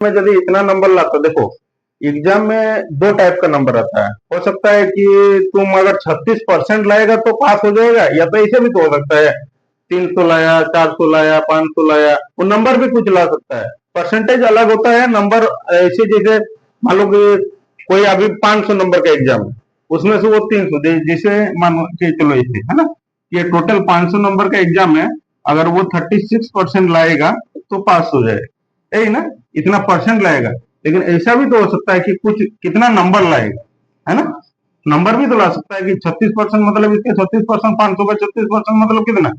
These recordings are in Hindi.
में यदि इतना नंबर लाता, देखो एग्जाम में दो टाइप का नंबर आता है। हो सकता है कि तुम अगर 36% लाएगा तो पास हो जाएगा, या तो ऐसे भी तो हो सकता है 300 लाया, 400 लाया, 500 लाया, वो नंबर भी कुछ ला सकता है। परसेंटेज अलग होता है, नंबर ऐसे जैसे मान लो कि कोई अभी 500 नंबर का एग्जाम है, उसमें से वो 300 जिसे मान के चलो ऐसे है ना, ये टोटल 500 नंबर का एग्जाम है, अगर वो 36% लाएगा तो पास हो जाएगा, यही ना, इतना परसेंट लाएगा। लेकिन ऐसा भी तो हो सकता है कि कुछ कितना नंबर लाएगा, है ना, नंबर भी तो ला सकता है कि 36% मतलब इसके 36%, 500 का 36% मतलब कितना,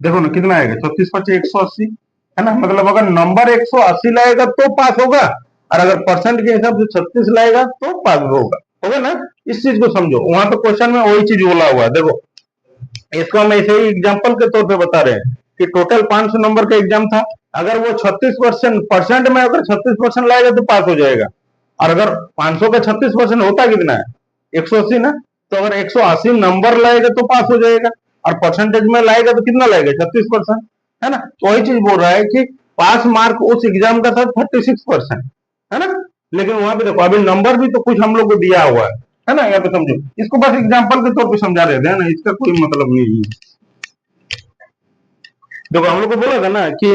देखो ना कितना आएगा, 36 × 180, है ना, मतलब अगर नंबर 180 लाएगा तो पास होगा, और अगर परसेंट के हिसाब से 36 लाएगा तो पास होगा, होगा ना। इस चीज को समझो, वहां तो क्वेश्चन में वही चीज बोला हुआ है। देखो इसको हम ऐसे ही एग्जाम्पल के तौर पे बता रहे हैं कि टोटल 500 नंबर का एग्जाम था, अगर वो 36% में अगर 36% लाएगा तो पास हो जाएगा, और अगर 500 का 36% होता कितना है, 180 ना, तो अगर 180 नंबर लाएगा तो पास हो जाएगा, और परसेंटेज में लाएगा तो कितना लाएगा, 36%, है ना। तो वही चीज बोल रहा है कि पास मार्क उस एग्जाम का था 36%, है ना। लेकिन वहां पे देखो अभी नंबर भी तो कुछ हम लोग को दिया हुआ है ना, यहाँ पे समझो, इसको बस एग्जाम्पल के तौर पे समझा रहे थे ना, इसका कोई मतलब नहीं है। देखो हम लोग को बोला था ना कि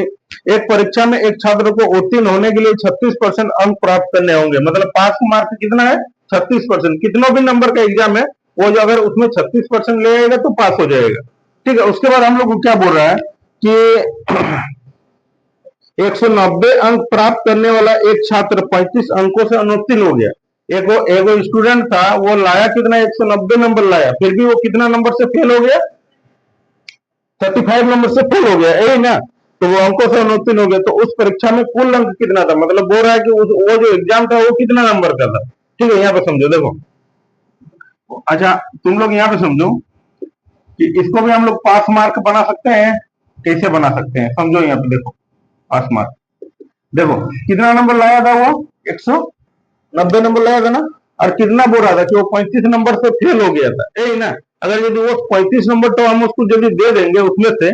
एक परीक्षा में एक छात्र को उत्तीर्ण होने के लिए 36% अंक प्राप्त करने होंगे, मतलब पास मार्क कितना है, 36%। कितनों भी नंबर का एग्जाम है, वो जो अगर उसमें 36% ले आएगा तो पास हो जाएगा, ठीक है। उसके बाद हम लोग को क्या बोल रहा है कि 190 अंक प्राप्त करने वाला एक छात्र 35 अंकों से अनुत्तीर्ण हो गया। एक स्टूडेंट था, वो लाया कितना, 190 नंबर लाया, फिर भी वो कितना नंबर से फेल हो गया, 35 नंबर से फेल हो गया, यही ना। तो वो अंकों से अनुत्तीर्ण हो गया, तो उस परीक्षा में कुल अंक कितना था, मतलब बोल रहा है कि वो जो एग्जाम था वो कितना नंबर का था, ठीक है। यहाँ पे समझो, देखो अच्छा तुम लोग यहाँ पे समझो कि इसको भी हम लोग पास मार्क बना सकते हैं। कैसे बना सकते हैं, समझो यहाँ पे देखो, पास मार्क देखो कितना नंबर लाया था वो, 190 नंबर लाया था ना, और कितना बोल रहा था कि वो 35 नंबर से फेल हो गया था, यही ना। अगर यदि वो 35 नंबर तो हम उसको यदि दे देंगे, उसमें से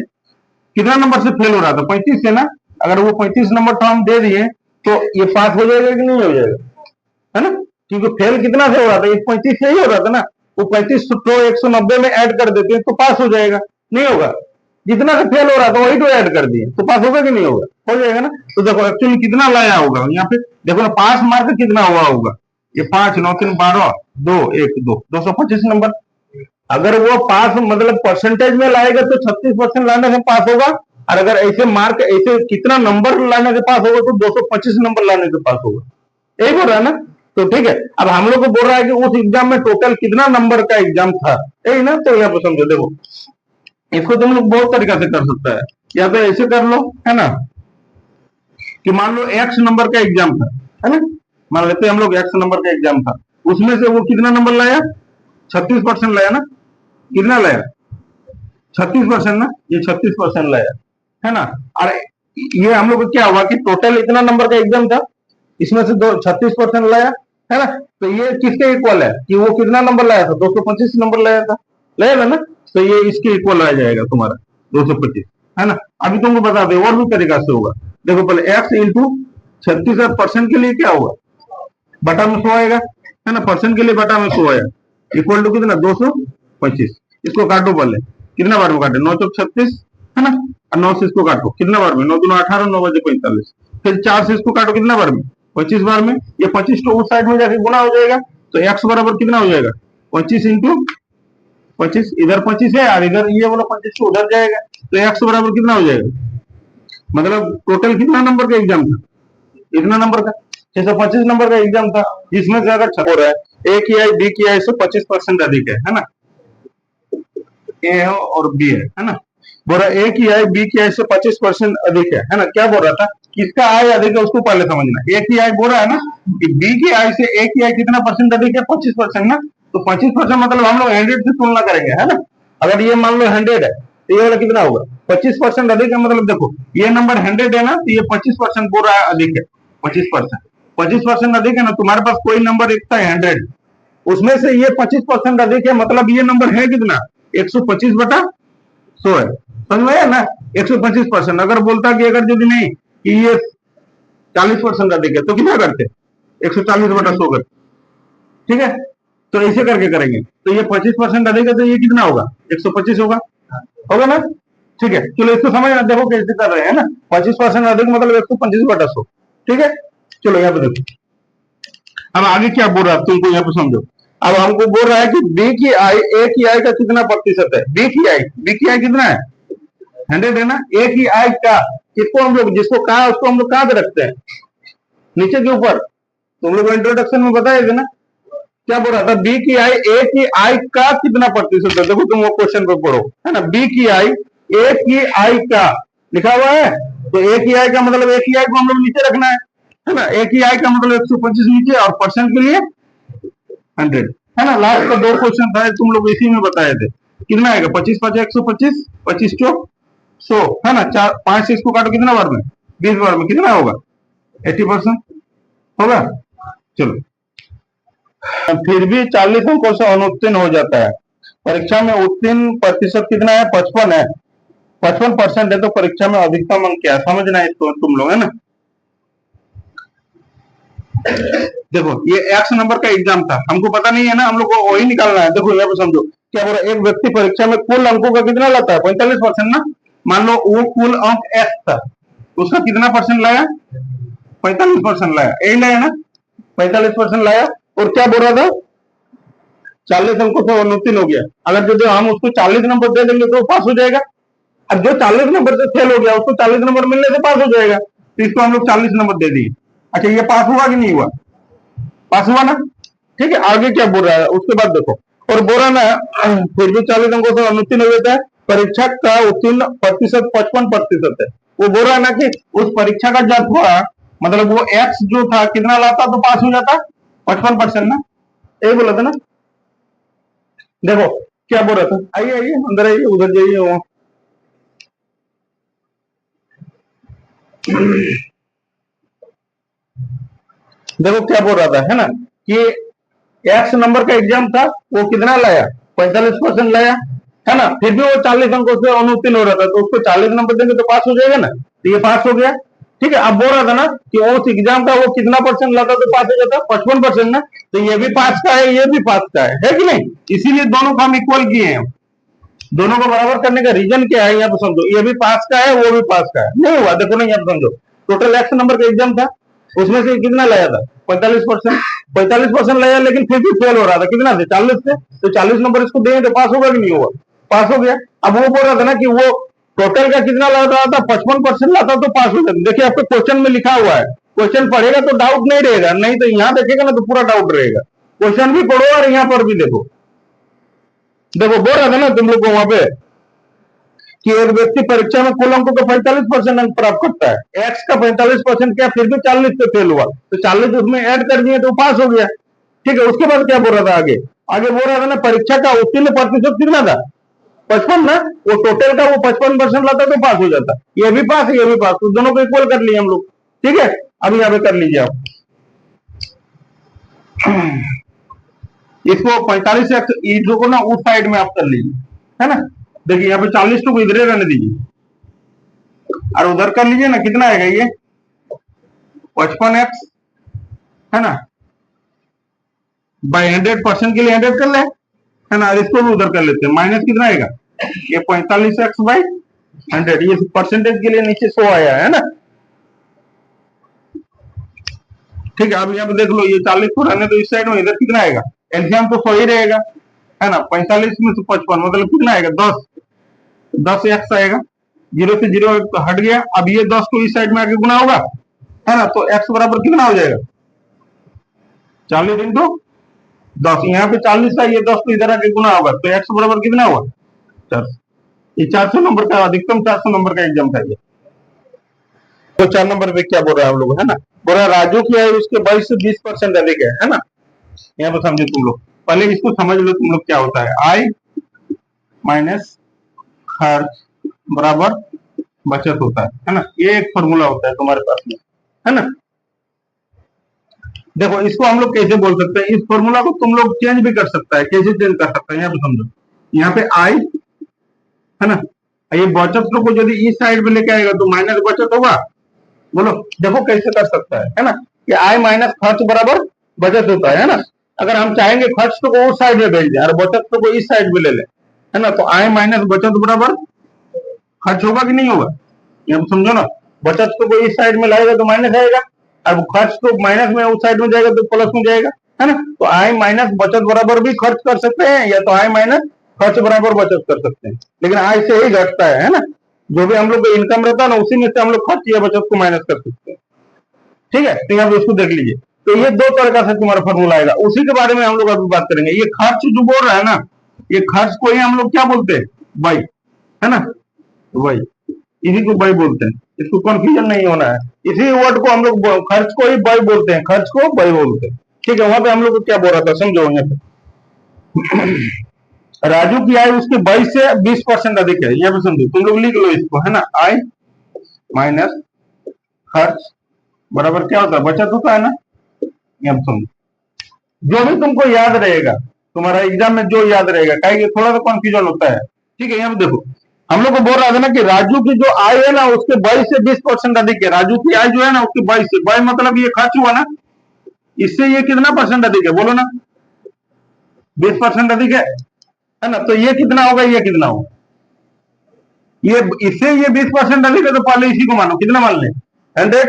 कितना नंबर से फेल हो रहा था, 35 से ना, अगर वो 35 नंबर तो हम दे दिए तो ये पास हो जाएगा कि नहीं हो जाएगा, है ना। क्योंकि फेल कितना से हो रहा था, 35 से ही हो रहा था ना, वो 35 को 190 में ऐड कर देते हैं तो पास हो जाएगा, नहीं होगा, जितना से फेल हो रहा था वही तो ऐड कर दिए तो पास होगा कि नहीं होगा, हो जाएगा ना। तो देखो एक्चुअली कितना लाया होगा यहाँ पे, देखो ना पास मार्क कितना हुआ होगा, ये 5 9 3 12 2 1 2 225 नंबर। अगर वो पास मतलब परसेंटेज में लाएगा तो 36% लाने से पास होगा, और अगर ऐसे मार्क ऐसे कितना नंबर लाने से पास होगा तो 225 नंबर लाने से पास होगा, यही बोल रहा है ना। तो ठीक है, अब हम लोग को बोल रहा है कि उस एग्जाम में टोटल कितना नंबर का एग्जाम था, यही ना। तो यहाँ पर समझो, देखो इसको तुम लोग बहुत तरीका से कर सकता है, या तो ऐसे कर लो, है ना, कि मान लो एक्स नंबर का एग्जाम था, है ना, मान लेते हैं हम लोग एक्स नंबर का एग्जाम था, उसमें से वो कितना नंबर लाया, 36% लाया ना, कितना लाया, 36% ना, ये 36% लाया, है ना। और ये हम लोग को क्या हुआ कि टोटल इतना नंबर का एग्जाम था, इसमें से 36% लाया, है ना। तो ये किसके इक्वल है कि वो कितना नंबर लाया था, 225 नंबर लाया था, लाया ना। तो ये इसके इक्वल आ जाएगा तुम्हारा 225, है ना। अभी तुमको बता दे और भी तरीका से होगा, देखो पहले एक्स इंटू 36% के लिए क्या होगा, बटा में 100 आएगा, है ना, परसेंट के लिए बटा में 100 आएगा, इक्वल टू कितना, 225। इसको काटो पहले, कितना बार में काटे, 9 चौक 36, है ना, और 9 से इसको काटो कितना बार में, 9 दूना 18, 9 बजे 45, फिर 4 से इसको काटो कितना बार में, 25 बार में। ये 25 तो उस साइड में जाके गुना हो जाएगा, तो एक्स बराबर कितना हो जाएगा, 25 इंटू 25, इधर 25 है और इधर ये वाला 25 तो उधर जाएगा, तो एक्स बराबर कितना हो जाएगा, मतलब टोटल कितना नंबर का एग्जाम था, इतना नंबर का 625 नंबर का एग्जाम था, जिसमें से अगर हो रहा है ए की आई बी की आई से 25% अधिक है ना, ए है और बी है ना। बोल रहा ए की आई बी की आई से 25% अधिक है ना। क्या बोल रहा था, किसका आय अधिक है उसको पहले समझना। ए की आई बोल रहा है ना कि बी की आई से ए की आई कितना परसेंट अधिक है, 25% ना। तो 25% मतलब हम लोग 100 से तुलना करेंगे, है ना। अगर ये मान लो 100 है तो ये वाला कितना होगा, 25% अधिक है, मतलब देखो ये नंबर 100 है ना, तो ये 25% बोल रहा है अधिक है, 25%, 25% अधिक है ना। तुम्हारे पास कोई नंबर एक था 100, उसमें से ये 25% अधिक है, मतलब ये नंबर है कितना, 125/100 है, समझ में आया ना। 125%। अगर बोलता कि अगर यदि नहीं कि ये 40% अधिक है तो कितना करते? 140/100 करते। ठीक है, तो ऐसे करके करेंगे। तो ये 25% अधिक है तो ये कितना होगा? 125 होगा, होगा ना? ठीक है, चलो इसको समझना, देखो कैसे कर रहे हैं ना। 25% अधिक मतलब 125/100। ठीक है, चलो यहाँ पे देखो। अब आगे क्या बोल रहा है तुमको यहाँ पे समझो। अब हमको बोल रहा है कि बी की आई ए की आई का कितना प्रतिशत है? बी की आई कितना है? 100 है ना। ए की आई का किसको हम लोग, जिसको कहा उसको हम लोग कहाँ पे रखते हैं? नीचे के ऊपर। तुम लोग इंट्रोडक्शन में बताए थे ना, क्या बोल रहा था? बी की आई ए की आई का कितना प्रतिशत है? देखो तुम वो क्वेश्चन पे पढ़ो, है ना। बी की आई ए की आई का लिखा हुआ है, तो ए की आई का मतलब ए की आई को हम लोग नीचे रखना है ना। ए की आई का मतलब 125 नीचे और परसेंट के लिए 100, है ना। लास्ट का 2 क्वेश्चन था, तुम लोग इसी में बताए थे। कितना आएगा? 25 5 125, 25 चौक 100, है ना। 4 5 से इसको काटो, कितना बार में? 20 बार में कितना होगा? 80% होगा। चलो, फिर भी 40 अंकों से अनुत्तीर्ण हो जाता है। परीक्षा में उत्तीर्ण प्रतिशत कितना है? 55 है। 55% है तो परीक्षा में अधिकतम अंक क्या है? समझना है इसको तुम लोग, है ना। देखो ये एक्स नंबर का एग्जाम था, हमको पता नहीं है ना, हम लोग को वही निकालना है। देखो यहाँ पे समझो क्या बोला, एक व्यक्ति परीक्षा में कुल अंकों का कितना लाता है? 45% ना। मान लो वो कुल अंक एक्स था, उसका कितना परसेंट लाया? 45% लाया, यही लाया ना। 45% लाया, और क्या बोल रहा था? 40 अंकों से अनुत्तीर्ण हो गया। अगर जो हम उसको 40 नंबर दे देंगे तो पास हो जाएगा। अब जो 40 नंबर से फेल हो गया उसको 40 नंबर मिलने से पास हो जाएगा, तो इसको हम लोग 40 नंबर दे दिए। अच्छा, ये पास हुआ कि नहीं हुआ? पास हुआ ना। ठीक है, आगे क्या बोल रहा है उसके बाद देखो। और बोल रहा ना, फिर भी 40 अंकों से अनुत्तीर्ण हो जाता है। परीक्षा का उत्तीर्ण प्रतिशत 55% है। वो बोल रहा है ना कि उस परीक्षा का जब हुआ, मतलब वो एक्स जो था कितना लाता तो पास हो जाता? 55% ना। यही बोला था ना। देखो क्या बोल रहा था, आइए आइए अंदर आइए, उधर जाइए वो। देखो क्या बोल रहा था, है ना, कि एक्स नंबर का एग्जाम था, वो कितना लाया? 45% लाया, है ना। फिर भी वो 40 अंकों से अनुत्तीर्ण हो रहा था, तो उसको 40 नंबर देंगे तो पास हो जाएगा ना। तो ये पास हो गया। ठीक है, अब बोल रहा था ना कि उस एग्जाम का वो कितना परसेंट लाता तो पास हो जाता? 55% ना। तो ये भी पास का है, ये भी पास का है कि नहीं? इसीलिए दोनों को हम इक्वल किए हैं। दोनों को बराबर करने का रीजन क्या है यहाँ पे समझो। ये भी पास का है, वो भी पास का है, नहीं हुआ। देखो ना यहाँ पे समझो, टोटल एक्स नंबर का एग्जाम था, उसमें से कितना लाया था? 45%। 45% लाया, लेकिन फिर भी फेल हो रहा था। कितना से? 40 से। तो 40 नंबर इसको देंगे तो पास होगा कि नहीं होगा? पास हो गया। अब वो बोल रहा था ना कि वो टोटल का कितना ला रहा था? 55% लाता तो पास हो जाता। देखिए आपके क्वेश्चन में लिखा हुआ है, क्वेश्चन पढ़ेगा तो डाउट नहीं रहेगा, नहीं तो यहाँ देखेगा ना तो पूरा डाउट रहेगा। क्वेश्चन भी पढ़ो और यहाँ पर भी देखो। देखो बोल रहा था ना तुम लोग को वहां पे कि एक व्यक्ति परीक्षा में कुल अंकों का 45% अंक प्राप्त करता है। एक्स का 45% क्या, फिर भी 40 से फेल हुआ, तो 40 उसमें ऐड कर दिए तो पास हो गया। ठीक है, उसके बाद क्या बोल रहा था आगे? आगे बोल रहा था ना, परीक्षा का उत्तीर्ण प्रतिशत कितना था? 55 ना। वो टोटल का वो 55% लाता तो पास हो जाता। ये भी पास, ये भी पास, तो दोनों को इक्वल कर लिए हम लोग। ठीक है, अब यहाँ पे कर लीजिए आप इसको। 45 एक्स ईटो को ना उस साइड में आप कर लीजिए, है ना। देखिए यहाँ पे 40 को इधर रहने दीजिए और उधर कर लीजिए ना। कितना आएगा ये? 55x, है ना, बाई 100% के लिए 100 कर ले, है ना। और इसको भी उधर कर लेते हैं, माइनस कितना आएगा? ये 45x बाई 100, ये परसेंटेज के लिए नीचे 100 आया है ना। ठीक है, अब यहाँ पे देख लो, ये 40 को रहने तो इस साइड में, इधर कितना आएगा? एलसीएम तो 100 ही रहेगा, है ना। 45 में से 55 मतलब कितना आएगा? 10। 10 एक्स आएगा, 0 से 0 हट गया। अब ये 10 को इस साइड में आके गुना होगा, है ना, तो एक्स बराबर कितना हो जाएगा? 40 इंटू 10। यहाँ पे 40 था, ये 10 को इधर आके गुना होगा, तो एक्स बराबर कितना हुआ? 400। ये 400 नंबर का अधिकतम 400 नंबर का एग्जाम था ये। तो 4 नंबर पे क्या बोल रहा है हम लोग, है ना। बोल रहा है राजू की आयु उसके 22 से 20% अधिक है ना। यहाँ पे समझे तुम लोग, पहले इसको समझ लो तुम लोग क्या होता है। आय माइनस खर्च बराबर बचत होता है ना। ये एक फॉर्मूला होता है तुम्हारे पास में, है ना। देखो इसको हम लोग कैसे बोल सकते हैं, इस फॉर्मूला को तुम लोग चेंज भी कर सकता है। कैसे चेंज कर सकते हैं यहाँ पे समझो। यहाँ पे आई, है ना, ये बचत को यदि इस साइड में लेके आएगा तो माइनस बचत होगा, बोलो, देखो कैसे कर सकता है ना, कि आय माइनस खर्च बराबर बचत होता है ना। अगर हम चाहेंगे खर्च तो को उस साइड में भेज दें और बचत तो को इस साइड में ले लें, है ना, तो आय माइनस बचत बराबर खर्च होगा कि नहीं होगा, ये आप समझो ना। बचत को कोई इस साइड में लाएगा तो माइनस आएगा, अब खर्च को माइनस में उस साइड में जाएगा तो प्लस में जाएगा, है ना। तो आय माइनस बचत बराबर भी खर्च कर सकते हैं, या तो आय माइनस खर्च बराबर बचत कर सकते हैं, लेकिन आय से ही घटता है ना। जो भी हम लोग का इनकम रहता है ना, उसी में से हम लोग खर्च या बचत को माइनस कर सकते हैं। ठीक है, तो यहाँ पे उसको देख लीजिए। तो ये दो तरह से तुम्हारा फॉर्मूला आएगा, उसी के बारे में हम लोग अभी बात करेंगे। ये खर्च जो बोल रहा है ना, ये खर्च को ही हम लोग क्या बोलते हैं, वाई, है ना, वाई, इसी को वाई बोलते हैं। इसको कंफ्यूजन नहीं होना है, इसी वर्ड को हम लोग खर्च को ही वाई बोलते हैं, खर्च को वाई बोलते हैं। ठीक है, वहां पे हम लोग को क्या बोल रहा था, समझो। यहाँ पे राजू की आय उसके 22 से 20% अधिक है, यहाँ पे समझो, तुम लोग लिख लो इसको, है ना। आय माइनस खर्च बराबर क्या होता है, बचत होता है ना। ये हम समझो, जो भी तुमको याद रहेगा, तुम्हारा एग्जाम में जो याद रहेगा, कहीं थोड़ा सा कंफ्यूजन होता है। ठीक है, यहाँ पे देखो, हम लोग को बोल रहा था ना कि राजू की जो आय है ना, उसके 22 से 20% अधिक है। राजू की आय जो है ना, उसके 22 से, 22 मतलब ये खर्च हुआ ना, इससे ये कितना परसेंट अधिक है, बोलो ना, 20% अधिक है ना। तो ये कितना होगा, ये कितना होगा, ये इससे ये 20% अधिक है, तो पहले इसी को मानो, कितना मान लें, 100।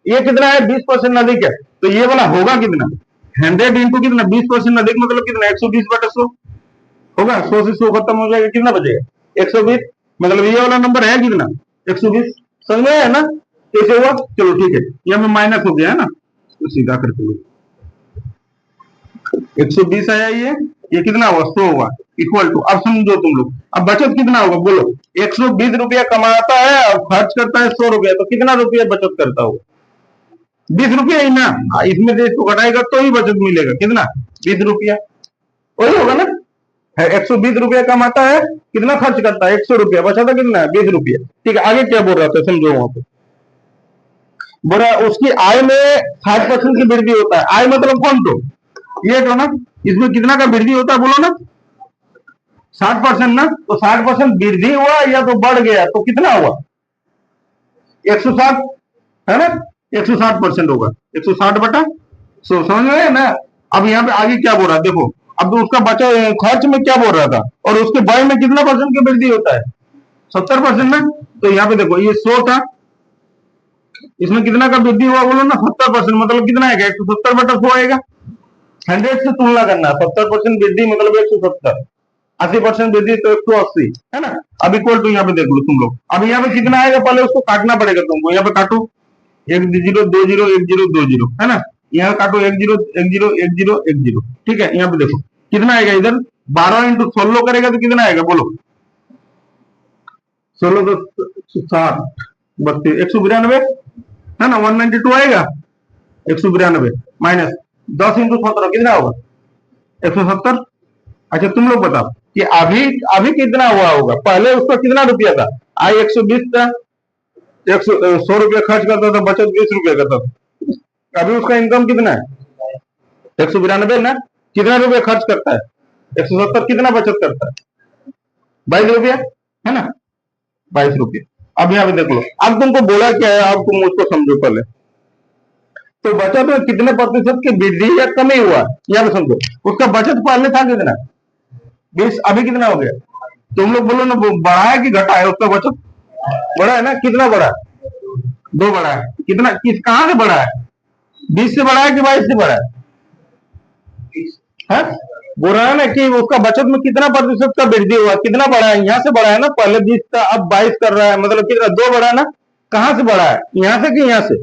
ये कितना है, 20% अधिक है, तो ये वाला होगा कितना, 100 इंटू कितना, 20% अधिक मतलब कितना, 120/100 होगा। 100 से 100 खत्म हो जाएगा, कितना बचेगा, 120, मतलब ये वाला नंबर है कितना, 120। समझ में है ना, कैसे हुआ, चलो ठीक है, ये हमें माइनस हो गया है ना, तो सीधा करके 120 आया, ये कितना हुआ, 100 हुआ, इक्वल टू, अब समझो तुम लोग, अब बचत कितना होगा, बोलो। 120 रुपया कमाता है और खर्च करता है 100 रुपया, तो कितना रुपया बचत करता होगा, 20 रुपया ही ना। इसमें से इसको घटाएगा तो ही बचत मिलेगा, कितना, 20 रुपया, वही होगा ना। 120 रुपया कमाता है, कितना खर्च करता है, 100 रुपया, बचा था कितना, 20 रुपया। ठीक है, आगे क्या बोल रहा था, समझो। वहां पे बोल रहा है उसकी आय में 60% की वृद्धि होता है। आय मतलब कौन, तो ये तो ना, इसमें कितना का वृद्धि होता है, बोलो ना, 60% ना। तो 60% वृद्धि हुआ या तो बढ़ गया, तो कितना हुआ, 160, है ना, 160% होगा, 160/100, समझ में है ना। अब यहाँ पे आगे क्या बोल रहा है, देखो, अब तो उसका बचा खर्च में क्या बोल रहा था, और उसके व्यय में कितना परसेंट की वृद्धि होता है, 70% ना। तो यहाँ पे देखो, ये 100 था, इसमें कितना का वृद्धि हुआ, बोलो ना, 70%, मतलब कितना आएगा, 170/100 आएगा। 100 से तुलना करना, 70% वृद्धि मतलब 170, 80% वृद्धि तो 180, है ना। अब इक्वल टू यहाँ पे देख लो तुम लोग, अब यहाँ पे कितना आएगा, पहले उसको काटना पड़ेगा तुमको, यहाँ पे काटो, 1 0 2 0 1 0 2 0, है ना। यहाँ काटो, 1 0 1 0 1 0 1 0। ठीक है, यहाँ पे देखो कितना आएगा, इधर 12 इंटू 16 करेगा तो कितना आएगा, बोलो, 16 तो 60 32 192, है ना, 192 आएगा, 192 माइनस 10 इंटू 17 कितना होगा, 170। अच्छा तुम लोग बताओ कि अभी अभी कितना हुआ होगा, पहले उसका कितना रुपया था, आई 120 था, 100 रुपया खर्च करता था, बचत 20 रुपया करता था। अभी उसका इनकम कितना है, 192 ना। कितना रुपया खर्च करता है, 170, कितना बचत करता है, 22 रुपया, है ना, 22 रुपया। अब यहाँ पे देख लो, अब तुमको बोला क्या है, अब तुम उसको समझो पहले। तो बचत में कितने प्रतिशत की वृद्धि या कमी हुआ, यहाँ पे समझो। उसका बचत पहले था कितना, 20, अभी कितना हो गया, तुम लोग बोलो ना, बढ़ा है कि घटा है, उसका बचत बढ़ा है ना, कितना बढ़ा है, 2 बढ़ा है, कितना, कहां से बढ़ा है, 20 से बढ़ा है कि 22 से बढ़ा है, बोल रहा है ना कि उसका बचत में कितना प्रतिशत का वृद्धि हुआ, कितना बढ़ा है, यहाँ से बढ़ा है ना, पहले 20 था अब 22 कर रहा है, मतलब कितना, 2 बढ़ा है ना। कहां से बढ़ा है, यहाँ से कि यहाँ से,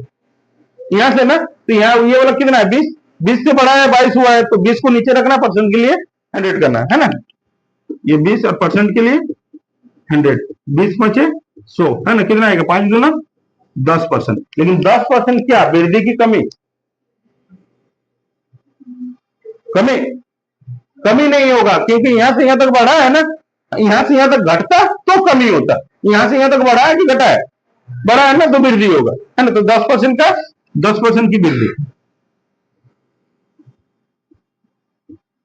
यहाँ से ना। तो यहाँ ये वाला कितना है, 20, 20 से बढ़ा है, 22 हुआ है, तो 20 को नीचे रखना, परसेंट के लिए 100 करना है ना। ये 20 और परसेंट के लिए 100, 20 बचे 100, है ना, कितना आएगा, 5 गुना 10%। लेकिन 10% क्या, वृद्धि की कमी, कमी, कमी नहीं होगा, क्योंकि यहां से यहां तक बढ़ा है ना, यहां से यहां तक घटता तो कमी होता, यहां से यहां तक बढ़ा है कि घटा है, बढ़ा है ना, तो वृद्धि होगा, है ना। तो 10% का 10% की वृद्धि,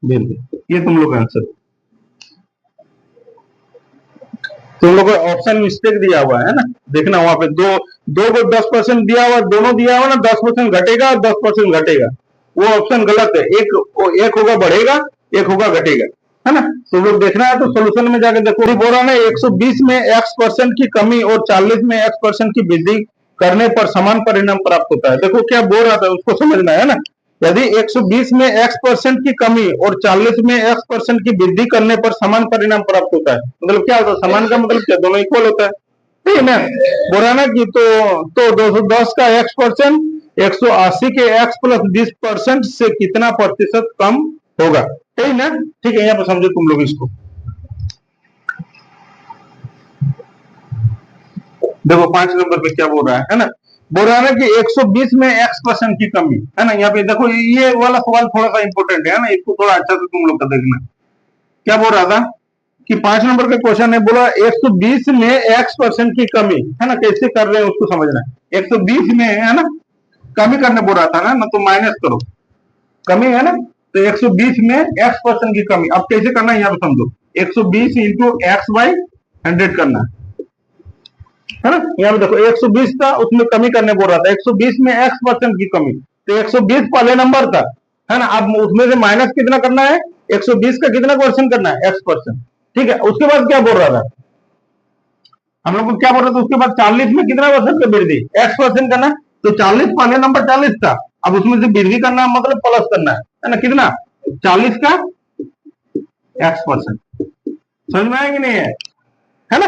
वृद्धि, ये तुम लोग का आंसर। तुम लोग को ऑप्शन मिस्टेक दिया हुआ है ना, देखना वहां पे दो दो को 10% दिया हुआ, दोनों दिया हुआ ना, 10% घटेगा और 10% घटेगा, वो ऑप्शन गलत है। एक होगा बढ़ेगा, एक होगा घटेगा, है ना। तो वो देखना है तो सोल्यूशन में जाके देखो। बोल रहा है 120 में x% की कमी और 40 में x% की वृद्धि करने पर समान परिणाम प्राप्त होता है। देखो क्या बोल रहा था, उसको समझना है ना। यदि 120 में x% की कमी और 40 में x% की वृद्धि करने पर समान परिणाम प्राप्त होता है, मतलब क्या होता है, समान का मतलब क्या, दोनों इक्वल होता है, ठीक है ना। बोल रहा ना कि तो 210 का x%, 180 के x प्लस 20% से कितना प्रतिशत कम होगा, ठीक है ना। ठीक है, यहाँ पर समझो तुम लोग इसको। देखो 5 नंबर पे क्या बोल रहा है ना। बोल रहा है ना कि 120 में x% की कमी, है ना। यहाँ पे देखो ये वाला सवाल थोड़ा सा इंपॉर्टेंट है ना, इसको थोड़ा अच्छा से तुम लोग का देखना। क्या बोल रहा था कि 5 नंबर का क्वेश्चन है, बोला 120 में x% की कमी, है ना, कैसे कर रहे हैं उसको समझना है। 120 में, है ना, कमी करने बोल रहा था ना, तो माइनस करो, कमी है ना। तो 120 में x% की कमी, अब कैसे करना है यहाँ पे समझो। 120 इंटू एक्स बाई 100 करना है ना। यहाँ पे देखो 120 था, उसमें कमी करने बोल रहा था, 120 में x% की कमी, तो 120 पहले नंबर था, है ना। अब उसमें से माइनस कितना करना है, 120 का कितना परसेंट करना है, x%, ठीक है। उसके बाद क्या बोल रहा था हम लोग को, क्या बोल रहा था उसके बाद, 40 में कितना परसेंट का वृद्धि, x% करना। तो 40 पहले नंबर 40 था, अब उसमें से वृद्धि करना मतलब प्लस करना है ना, कितना, 40 का x%। समझ में आया कि नहीं है ना।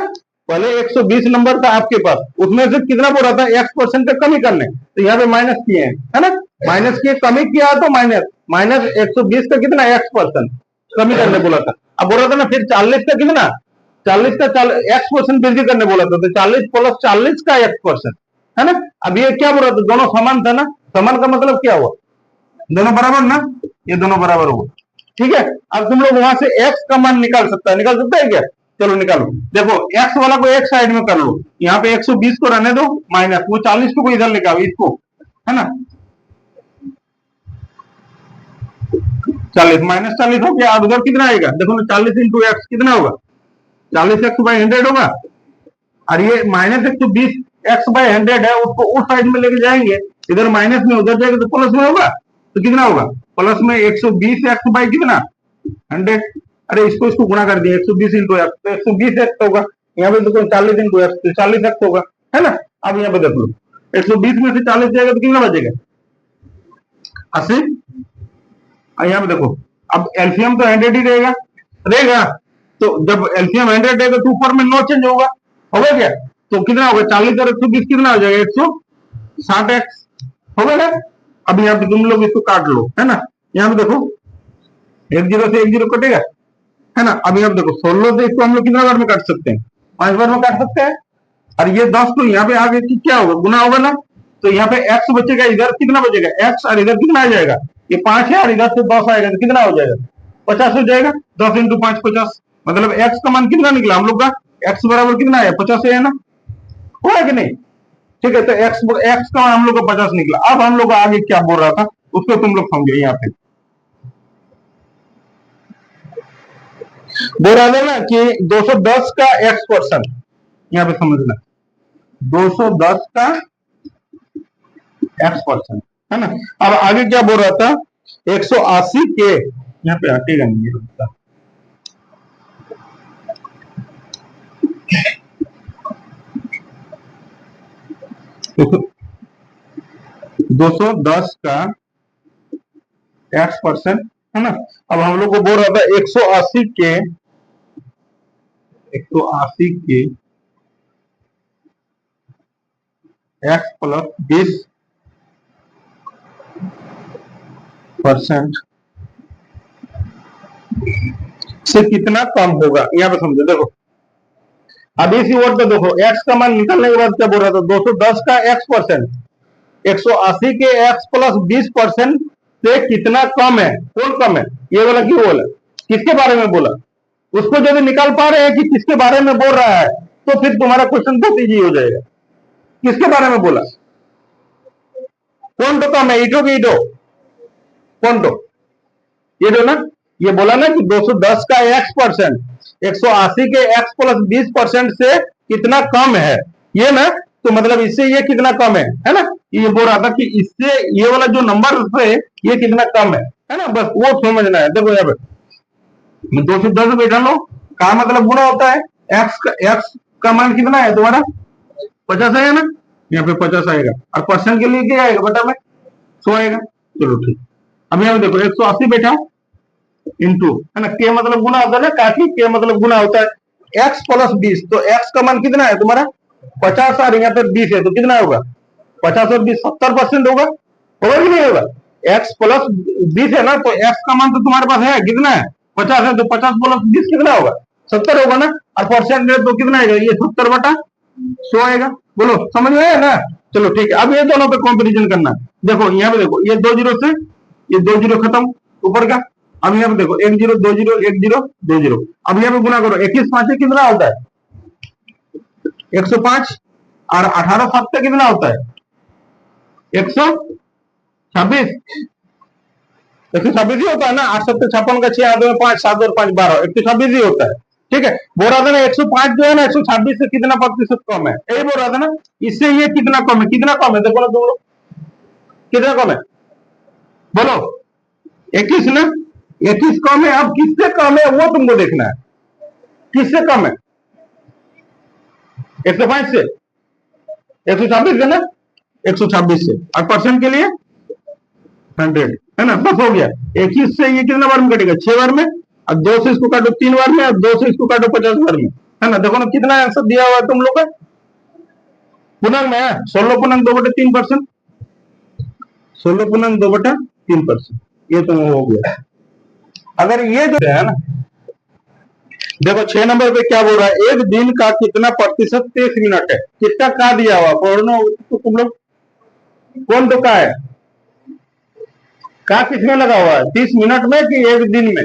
पहले 120 नंबर था आपके पास, उसमें से कितना बोल रहा था, x% का कमी करने, तो यहाँ पे माइनस किए हैं, है ना। माइनस किए, कमी किया तो माइनस, माइनस 120 का कितना x% कमी करने बोला था। अब बोल रहा था ना फिर 40 का कितना, 40 का x% वृद्धि करने बोला था, तो 40 प्लस 40 का x%, है ना। अब ये क्या बोल रहा था, दोनों समान था ना, समान का मतलब क्या हुआ, दोनों बराबर ना, ये दोनों बराबर हुआ, ठीक है। अब तुम लोग वहां से x का मान निकाल सकता है क्या, चलो निकालो। देखो x वाला को एक साइड में कर लो, यहाँ पे 120 को रहने दो, माइनस वो 40 को इधर निकालो इसको, है ना। 40 माइनस 40 हो गया, अब उधर कितना आएगा, देखो ना, 40 इंटू एक्स कितना होगा, 40x/100 होगा। और ये माइनस 120 x/100 है, उसको उस साइड में लेके जाएंगे, इधर माइनस में, उधर जाएगा तो प्लस में होगा, तो कितना होगा, प्लस में 120 x बाई कितना 100। अरे इसको इसको गुणा कर दिया, 120 इंटू एक्स तो 120 एक्स होगा, यहाँ पे देखो 40 इंटू एक्स तो 40 एक्स होगा, है ना। अब यहाँ पे देख लो 120 में से 40 जाएगा तो कितना बचेगा, 80। और यहाँ पे देखो, अब एलसीएम तो 100 ही रहेगा रहेगा, तो जब एलसीएम 100 रहेगा तो ऊपर में नो चेंज होगा क्या, तो कितना होगा, 40 और 120 कितना हो जाएगा, 160x होगा ना। अब यहाँ पे तुम लोग इसको काट लो, है ना। यहाँ पे देखो 10 से 10 कटेगा, है ना। अब यहाँ पे देखो 16 से इसको हम लोग कितना बार में काट सकते हैं, 5 बार में काट सकते हैं। और ये 10 तो यहाँ पे आगे की क्या होगा, गुना होगा ना, तो यहाँ पे x बचेगा, इधर कितना बचेगा x, और इधर कितना आ जाएगा, ये 5 है, और इधर से 10 आएगा तो कितना हो जाएगा, 50 हो जाएगा। 10 इंटू 5 50, मतलब x का मान कितना निकला हम लोग का, x बराबर कितना है, 50 है ना, हुआ कि नहीं। ठीक है, तो x का मान हम लोग का 50 निकला। अब हम लोग आगे क्या बोल रहा था उसको तुम लोग समझे, यहाँ पे बोल रहा था ना कि 210 का x%, यहाँ पे समझना, 210 का x%, है ना। अब आगे क्या बोल रहा था, 180 के, यहाँ पे हटेगा नहीं ये, 210 का x%, है ना। अब हम लोग को बोल रहा था 180 के, 180 के x प्लस 20% से कितना कम होगा, यहाँ पे समझो। देखो अब इसी वर्ड पे देखो, x का मान निकालने के बाद क्या बोल रहा था, 210 का x%, 180 के x प्लस 20% से कितना कम है, कौन कम है, ये वाला क्यों बोला, किसके बारे में बोला, उसको जब निकाल पा रहे हैं कि किसके बारे में बोल रहा है, तो फिर तुम्हारा क्वेश्चन बहुत इजी हो जाएगा। किसके बारे में बोला, कौन तो कम है, ईटो की ईटो, कौन तो, ये जो ना, ये बोला ना कि 210 का x%, 180 के x प्लस 20% से कितना कम है, ये ना। तो मतलब इससे ये कितना कम है ना। ये बोल रहा था कि इससे ये वाला जो नंबर है ये कितना कम है ना, बस वो समझना है। देखो यहाँ पे 210 बैठा लो, का मतलब गुणा होता है, एक्स का मान कितना है तुम्हारा 50 है ना, यहाँ पे 50 आएगा, और परसेंट के लिए क्या आएगा बटा में 100 आएगा। चलो ठीक, अब यहाँ पे देखो 180 बैठा इंटू है ना, के मतलब गुना होता है ना, काफी के मतलब गुना होता है एक्स प्लस 20, तो एक्स का मान कितना है तुम्हारा 50 और यहाँ पे 20 है, तो कितना होगा 50 और 20 70% होगा, होगा कि नहीं होगा। एक्स प्लस 20 है ना, तो एक्स का मान तो तुम्हारे पास है कितना है 50 है, तो 50 प्लस 20 कितना होगा 70 होगा ना, और परसेंट तो कितना आएगा ये 70 बटा 100 आएगा। बोलो समझ में आया ना। चलो ठीक है, अब ये दोनों पे कंपैरिजन करना। देखो यहाँ पे देखो ये 2 जीरो से ये 2 जीरो खत्म ऊपर का, अब यहाँ पे देखो 1 जीरो 2 जीरो 1 जीरो 2 जीरो, अब यहाँ पे गुना करो 21 5 कितना होता है 105, और 18 7 से कितना होता है 126, 126 ही होता है ना, 8 7 56 का 6 आदमी 5 7 और 5 12 126 ही होता है। ठीक है, बोल रहा था ना 105 जो है ना 126 से कितना प्रतिशत कम है, यही बोल रहा था ना। इससे ये कितना कम है, कितना कम है देखो ना तुम लोग, कितना कम है बोलो 21 ना, 21 कम है। अब किससे कम है वो तुमको देखना है, किससे कम है 105 से 126 है ना, 126 से, और परसेंट के लिए 100 है ना, बस हो गया। 21 से ये कितना बार में कटेगा 6 बार में, अब 2 से इसको काटो 3 बार में, अब 2 से इसको काटो 50 बार में, है ना। देखो ना कितना आंसर दिया हुआ है तुम लोग का, पूर्णांक में है 16.2/3%, 16.2/3%, ये तो हो गया। अगर ये जो है ना, देखो 6 नंबर पे क्या बोल रहा है, एक दिन का कितना प्रतिशत 30 मिनट है, किसका का दिया हुआ पढ़ना तो तुम लोग, कौन तो का है, का किसमें लगा हुआ है 30 मिनट में कि एक दिन में,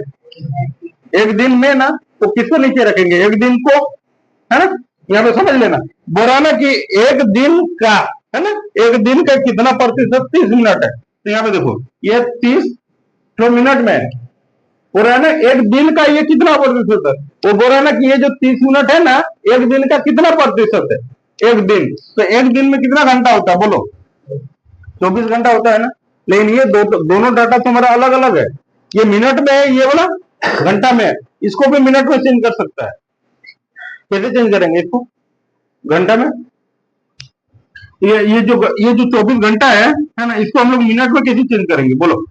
एक दिन में ना, तो किसको नीचे रखेंगे एक दिन को, है ना। यहाँ पे समझ लेना, बोला ना कि एक दिन का, है ना, एक दिन का कितना प्रतिशत 30 मिनट है, तो यहाँ पे देखो ये 30 तो मिनट में है, बोल रहा है ना एक दिन का ये कितना प्रतिशत है, वो बोल रहा है ना कि ये जो 30 मिनट है ना एक दिन का कितना प्रतिशत है, एक दिन, तो एक दिन में कितना घंटा होता है बोलो 24 घंटा होता है ना। लेकिन ये दोनों डाटा तुम्हारा अलग अलग है, ये मिनट में है ये वाला घंटा में है, इसको भी मिनट में चेंज कर सकता है, कैसे चेंज करेंगे इसको घंटा में, ये जो 24 घंटा है ना, इसको हम लोग मिनट में कैसे चेंज करेंगे बोलो।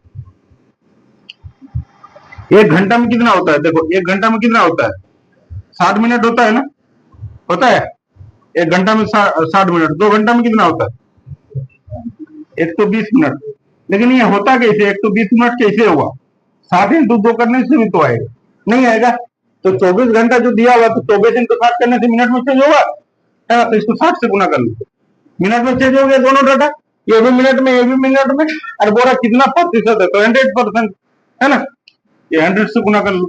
एक घंटा में कितना होता है, देखो एक घंटा में कितना होता है 60 मिनट होता है ना, होता है एक घंटा में 60 मिनट, 2 घंटा में कितना होता है 120 मिनट। लेकिन ये होता कैसे 120 मिनट कैसे होगा, 60 × 2 करने से भी तो आएगा, नहीं आएगा। तो 24 घंटा जो दिया हुआ तो 24 × 60 करने से मिनट में चेंज होगा, तो इसको 60 से गुना कर लो, मिनट में चेंज हो गया दोनों डाटा, ये भी मिनट में ये भी मिनट में, और बोला कितना प्रतिशत है तो 100% है ना, ये 100 से गुना कर लो,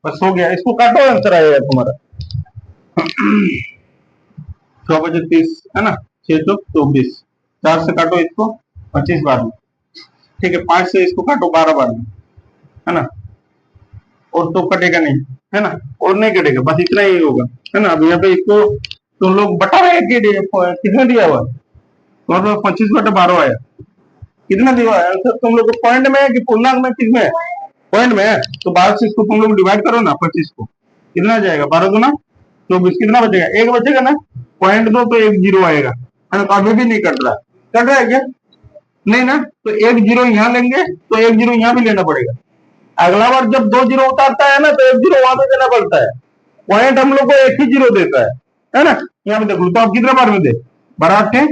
बस हो गया। इसको काटो आंसर आएगा तुम्हारा 6 बजे 30 है ना, 624, 4 से काटो इसको 25 बार में, ठीक है, 5 से इसको काटो 12 बार में, है ना, और तो कटेगा नहीं, है ना, और नहीं कटेगा, बस इतना ही होगा, है ना। अब यहाँ पे इसको तुम लोग बता रहे हैं कि कितना दिया हुआ, तो 25/12 आया, कितना दिया है आंसर तुम लोग को, पॉइंट में है कि पूर्णांक में, किसमें है पॉइंट में है, तो 12 से इसको तुम लोग डिवाइड करो ना 25 को, कितना जाएगा 12 गुना 24, कितना बचेगा एक बचेगा ना, पॉइंट दो तो 1 जीरो आएगा, है ना, तो अभी भी नहीं कट रहा, कट रहा है क्या नहीं ना, तो 1 जीरो यहाँ लेंगे तो 1 जीरो यहाँ भी लेना पड़ेगा, अगला बार जब 2 जीरो उतारता है ना तो 1 जीरो वहां पे देना पड़ता है, पॉइंट हम लोग को 1 ही जीरो देता है ना। यहाँ पे देखो तो आप कितना बार में दे 12 ×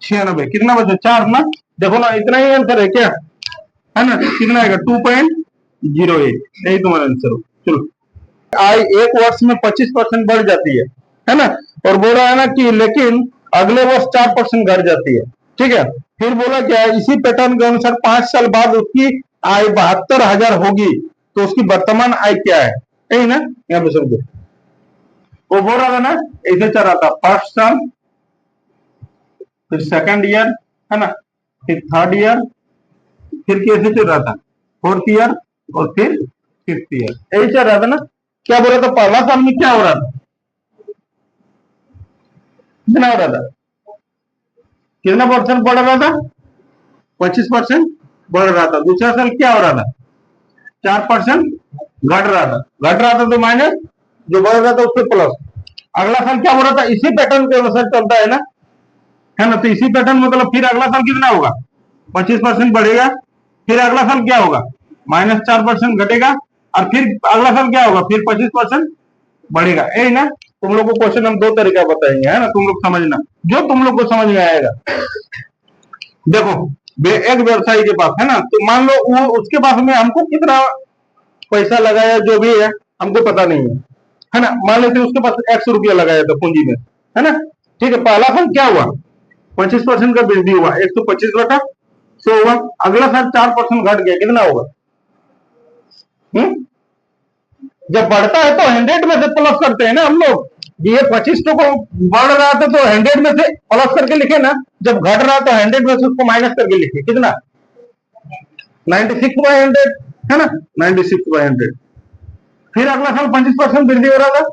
96, कितना बचा 4 ना, देखो ना इतना ही आंसर है क्या, है ना, कितना आएगा 2.08, यही तुम्हारा आंसर हो। चलो आय एक वर्ष में 25% बढ़ जाती है ना, और बोल रहा है ना कि लेकिन अगले वर्ष 4% घट जाती है, ठीक है। फिर बोला क्या है, इसी पैटर्न के अनुसार 5 साल बाद उसकी आय 72,000 होगी, तो उसकी वर्तमान आय क्या है, यही ना, यहाँ पे समझो वो बोल रहा था ना ऐसे चल रहा था, फर्स्ट साल फिर सेकंड ईयर, है ना, फिर थर्ड ईयर, फिर कैसे चल रहा था फोर्थ ईयर, और फिर फिफ्थ ईयर, यही चल रहा था ना। क्या बोल रहा था पहला साल में क्या हो रहा था, कितना हो रहा था कितना परसेंट बढ़ रहा था? 25% बढ़ रहा था। दूसरा साल क्या हो रहा था? 4% घट रहा था। घट रहा था तो माइनस, जो बढ़ रहा था उससे प्लस। अगला साल क्या हो रहा था? इसी पैटर्न के अनुसार चलता है ना? तो इसी पैटर्न मतलब फिर अगला साल कितना होगा? 25% बढ़ेगा। फिर अगला साल क्या होगा? -4% घटेगा। और फिर अगला साल क्या होगा? फिर 25% बढ़ेगा। यही ना? तुम लोग को क्वेश्चन हम दो तरीका बताएंगे, है ना? तुम लोग समझना, जो तुम लोग को समझ में आएगा। देखो, एक व्यवसायी के पास है ना, तो मान लो वो उसके पास में हमको कितना पैसा लगाया जो भी हमको पता नहीं है ना? मान लेते उसके पास 100 रुपया लगाया था पूंजी में, है ना? ठीक है, पहला साल क्या हुआ? 25% का वृद्धि हुआ, 125/100 हुआ। अगला साल 4% घट गया, कितना होगा? जब बढ़ता है तो 100 में से प्लस करते हैं ना हम लोग। ये 25 को बढ़ रहा था तो 100 में से प्लस करके लिखे ना, जब घट रहा तो 100 में से उसको माइनस करके लिखे। कितना? 96/100, है ना? 96/100। फिर अगला साल 25% वृद्धि हो रहा था,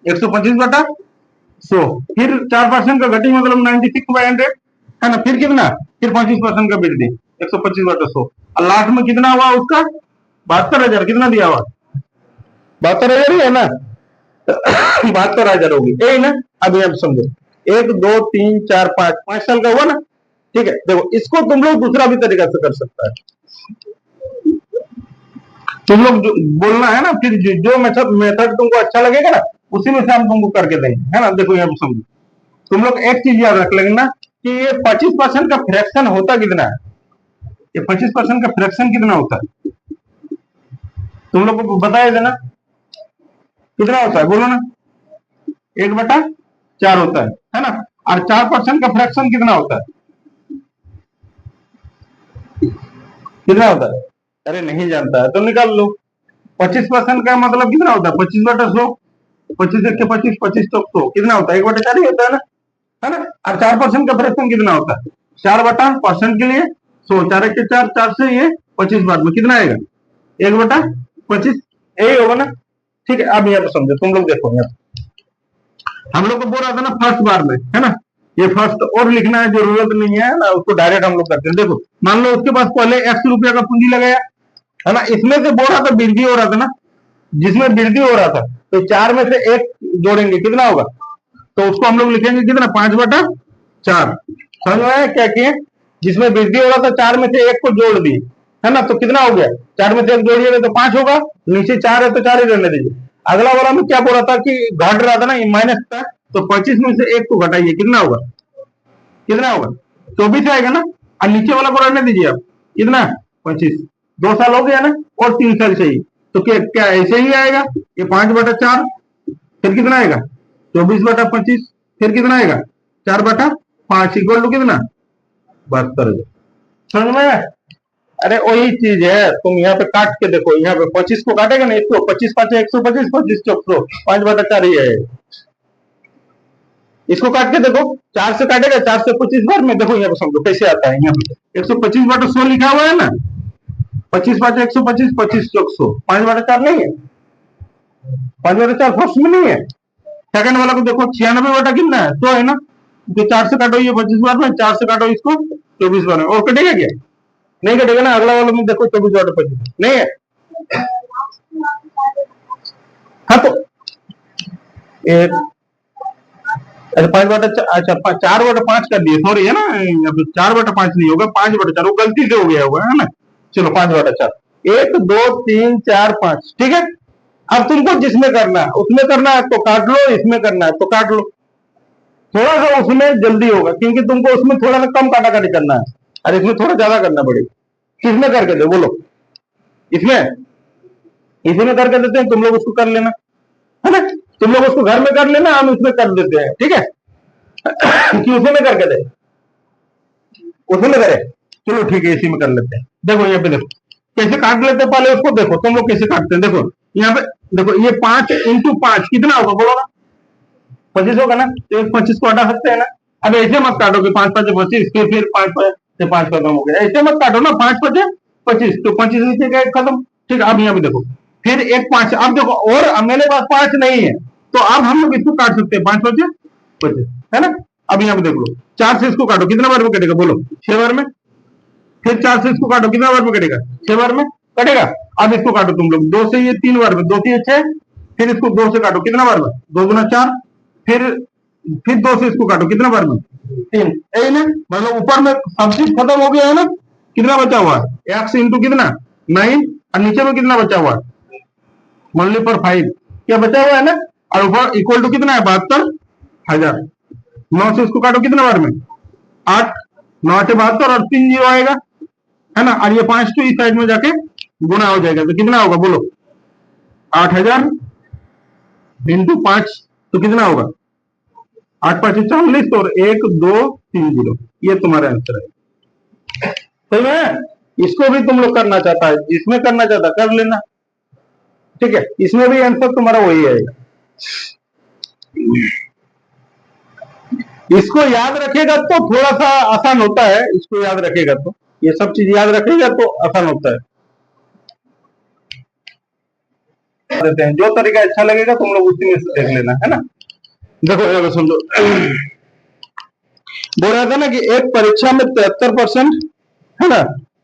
125/100। फिर 4% का घटी, मतलब 96/100, है ना? फिर कितना? फिर 25% का वृद्धि, 125/100। और लास्ट में कितना हुआ उसका? 72,000। कितना दिया हुआ? 72,000 ही है ना? 72,000 होगी, यही ना? अभी आप समझो, 1 2 3 4 5, 5 साल का हुआ ना? ठीक है, देखो इसको तुम लोग दूसरा भी तरीका से कर सकता है। तुम लोग जो बोलना है ना, फिर जो मेथड मेथड तुमको अच्छा लगेगा ना, उसी में से हम तुमको करके देंगे, है ना? देखो यहाँ समझो, तुम लोग एक चीज याद रख लेना कि ये 25% का फ्रैक्शन होता कितना है? ये 25% का फ्रैक्शन कितना होता है? तुम लोग को बताया देना कितना होता है, बोलो ना। 1/4 होता है ना? और 4% का फ्रैक्शन कितना होता है? कितना होता है? अरे नहीं जानता है तो निकाल लो। 25% का मतलब कितना होता है? 25/100। 25 25 तो 100 कितना होता है? 1/4 ही होता है ना? और 4% का फ्रैक्शन कितना होता है? 4/% के लिए 100, 4 के 4, 4 से ये 25 बार में कितना आएगा? 1/25, यही होगा ना? ठीक है, अब यहाँ पे समझो, तुम लोग देखो यहाँ हम लोग को बोल रहा था ना फर्स्ट बार में, है ना? ये फर्स्ट और लिखना है, जरूरत नहीं है ना, उसको डायरेक्ट हम लोग करते हैं। देखो, मान लो उसके पास पहले 100 रुपया का पूंजी लगाया, है ना? इसमें से बोल रहा था वृद्धि हो रहा था ना, जिसमें वृद्धि हो रहा था, तो 4 में से 1 जोड़ेंगे, कितना होगा? तो उसको हम लोग लिखेंगे कितना? 5/4। समझ में आया क्या किए? जिसमें वृद्धि हो रहा था 4 में से 1 को जोड़ दिए, है ना? तो कितना हो गया? 4 में से 1 जोड़िएगा तो 5 होगा। नीचे 4 है तो 4 ही रहने दीजिए। अगला वाला में क्या बोल रहा था कि घट रहा था ना, माइनस था, तो 25 में से 1 को घटाइए, कितना होगा? कितना होगा? 24 आएगा ना? और नीचे वाला को रहने दीजिए आप, कितना? 25। 2 साल हो गया ना, और 3 साल चाहिए, तो क्या क्या ऐसे ही आएगा? ये 5/4, फिर कितना आएगा? 24/25, फिर कितना आएगा? 4/5 इक्वल टू कितना? 72,000। समझ में आया? अरे वही चीज है, तुम यहाँ पे काट के देखो, यहाँ पे 25 को काटेगा ना, 125 5 125, 25 100, 5/4 ही है। इसको काट के देखो, 4 से काटेगा, 4 से 25 बार में, देखो यहाँ पे समझो कैसे आता है। यहाँ पे 125/100 लिखा हुआ है ना, 25 5 125, 25 100, 5/4 नहीं है? 5/4 फर्स्ट में नहीं है? सेकंड वाला को देखो, 96 कितना है? 100 है ना? तो 4 से काटो ये 25 बार में, 4 से काटो इसको 24 बार में, और कटेगा क्या? नहीं कटेगा ना। अगला वाला में देखो, 24/25 नहीं है? हाँ तो एक, अच्छा 5/4, अच्छा 4/5 कर दिए, सॉरी, है ना? 4/5 नहीं होगा, 5/4, वो गलती से हो गया होगा, है ना? चलो 5/4, 1 2 3 4 5, ठीक है। अब तुमको जिसमें करना है उसमें करना है तो काट लो, इसमें करना है तो काट लो। थोड़ा सा उसमें जल्दी होगा, क्योंकि तुमको उसमें थोड़ा सा कम काटा काटी करना है, और इसमें थोड़ा ज्यादा करना पड़ेगा। किसमें करके दो बोलो? इसमें, इसी में करके देते हैं, तुम लोग उसको कर लेना, है ना? तुम लोग उसको घर में कर लेना, हम इसमें कर देते हैं, ठीक है? कि उसी में करके दे, उसी में करे। चलो ठीक है, इसी में कर लेते हैं। देखो यहाँ पे देखो कैसे काट लेते हैं, पहले उसको देखो तुम लोग कैसे काटते हैं। देखो यहाँ पे देखो, ये 5 × 5 कितना होगा बोलो ना? 25 होगा ना? तो 25 को हटा सकते हैं ना? अब ऐसे मत काटो कि 5 5 25, फिर 5 से 5 खत्म हो गया, ऐसे मत काटो ना। 5 5 25, तो 25 नीचे गए, खत्म। ठीक है, अब यहाँ पे देखो, फिर एक 5, अब देखो, और मेरे पास 5 नहीं है, तो अब हम लोग इसको काट सकते हैं, 5 5 25, है ना? अब यहाँ पे देख लो, 4 से इसको काटो, कितना बार में कटेगा बोलो? 6 बार में। फिर 4 से इसको काटो, कितना बार में कटेगा? 6 बार में कटेगा। अब इसको काटो तुम लोग, 2 से ये 3 बार में, 2 से ये 6, फिर इसको 2 से काटो, कितना बार में? 2 गुना 4, फिर 2 से इसको काटो, कितना बार में? 3। यही ना, मतलब ऊपर में सब चीज खत्म हो गया है ना, कितना बचा हुआ है? x इंटू कितना 9, और नीचे में कितना बचा हुआ है? मल्टी पर 5, क्या बचा हुआ है ना, और ऊपर इक्वल टू कितना है? 72,000। 9 से इसको काटो, कितना बार में? 8, 9 से 72 और 3 जीरो आएगा, है ना, और ये 5 तो इस साइड में जाके गुना हो जाएगा, तो कितना होगा बोलो? 8,000 इंटू 5, तो कितना होगा? 8 5 40 और 1 2 3 0, ये तुम्हारा आंसर है। सही है। इसको भी तुम लोग करना चाहता है, जिसमें करना चाहता कर लेना, ठीक है, इसमें भी आंसर तुम्हारा वही आएगा। इसको याद रखेगा तो थोड़ा सा आसान होता है, इसको याद रखेगा तो, ये सब चीज याद रखेगा तो आसान होता है। देते हैं, जो तरीका अच्छा लगेगा तुम लोग उसी में से देख लेना, है ना। देखो यहाँ समझो, बोल रहा था ना कि एक परीक्षा में 73%, है ना,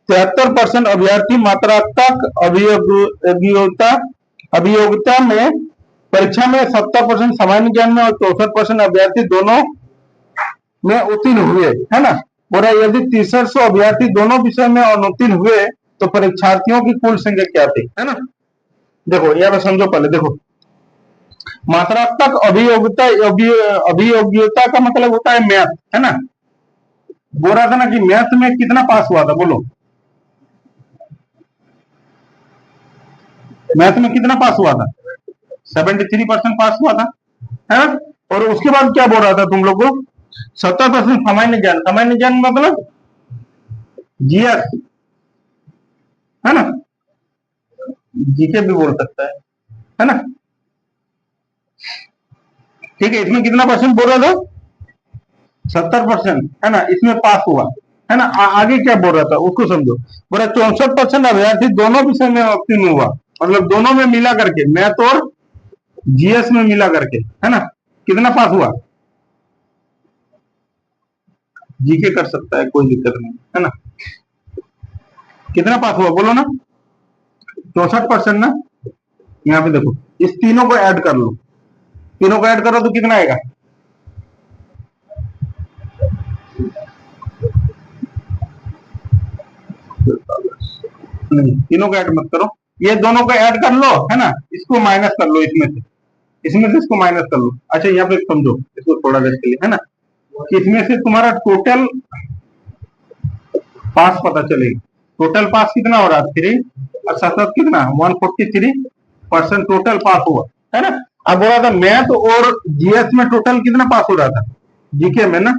73% अभ्यर्थी मात्रात्मक अभियोग्यता में, परीक्षा में 70% सामान्य ज्ञान में और 64% अभ्यर्थी दोनों में उत्तीर्ण हुए, है ना। बोला यदि 6300 अभ्यर्थी दोनों विषय में अनुत्तीर्ण हुए तो परीक्षार्थियों की कुल संख्या क्या थी, है ना। देखो यहाँ पे समझो, पहले देखो, मात्रात्मक अभियोग्यता का मतलब होता है मैथ, है ना। बोल रहा था ना कि मैथ में कितना पास हुआ था बोलो? मैथ में कितना पास हुआ था? 73% पास हुआ था, है ना। और उसके बाद क्या बोल रहा था तुम लोग को? 70% सामान्य ज्ञान, सामान्य ज्ञान मतलब जीएस, है ना, जीके भी बोल सकता है ना, ठीक है। इसमें कितना परसेंट बोल रहा था? 70%, है ना, इसमें पास हुआ, है ना। आगे क्या बोल रहा था उसको समझो। बोला 64% अभ्यर्थी दोनों विषय में उत्तीर्ण हुआ, मतलब दोनों में मिला करके, मैथ और जीएस में मिला करके, है ना, कितना पास हुआ? जीके कर सकता है, कोई दिक्कत नहीं, है ना। कितना पास हुआ बोलो ना? 64% ना। यहाँ पे देखो, इस तीनों को ऐड कर लो, तीनों को ऐड करो तो कितना आएगा? नहीं, तीनों को ऐड मत करो, ये दोनों को ऐड कर लो, है ना, इसको माइनस कर लो, इसमें से इसको माइनस कर लो। अच्छा यहाँ पे समझो इसको थोड़ा देर के लिए, है ना, कि इसमें से तुम्हारा टोटल पास पता चलेगा। टोटल पास कितना हो रहा है? 3 और 7 कितना? 143% टोटल पास हुआ, है ना। अब बोला था मैथ और जीएस में टोटल कितना पास हो रहा था? जीके में ना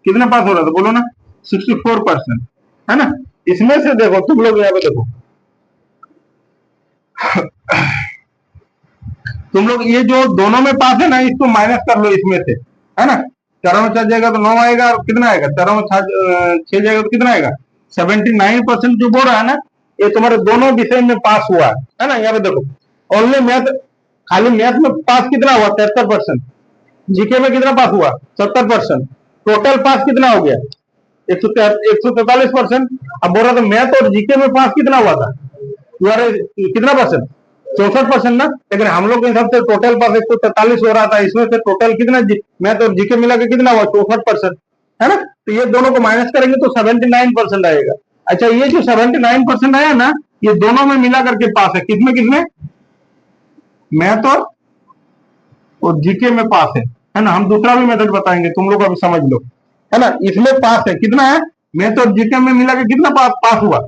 कितना पास हो रहा था बोलो ना? 64%, है ना। इसमें से देखो तुम लोग, यहाँ पे देखो, तुम लोग ये जो दोनों में पास है ना, इसको माइनस कर लो इसमें से, है ना। 4 में 4 जाएगा तो 9 आएगा, और कितना आएगा? 4 में 6 जाएगा तो कितना आएगा? 79% जो बोल रहा है ना, ये तुम्हारे दोनों विषय में पास हुआ है ना। यहाँ पे देखो, ओनली मैथ, खाली मैथ में पास कितना हुआ? 73%। जीके में कितना पास हुआ? 70%। टोटल पास कितना हो गया? 143%। अब बोल रहा था मैथ और जीके में पास कितना हुआ था तुम्हारे? कितना परसेंट? 64% ना। लेकिन हम लोग के हिसाब से टोटल पास 143 हो रहा था, इसमें से टोटल कितना मैथ और जीके मिला के कितना हुआ? 64%, है ना। तो ये दोनों को माइनस करेंगे तो 79% आएगा। अच्छा, ये जो 79% आया ना, ये दोनों में मिला करके पास है, किसमें किसमें? मैथ और जीके में पास है ना। हम दूसरा भी मेथड बताएंगे, तुम लोग अभी समझ लो, है ना। इसमें पास है, कितना है? मैथ और जीके में मिला के कितना पास हुआ?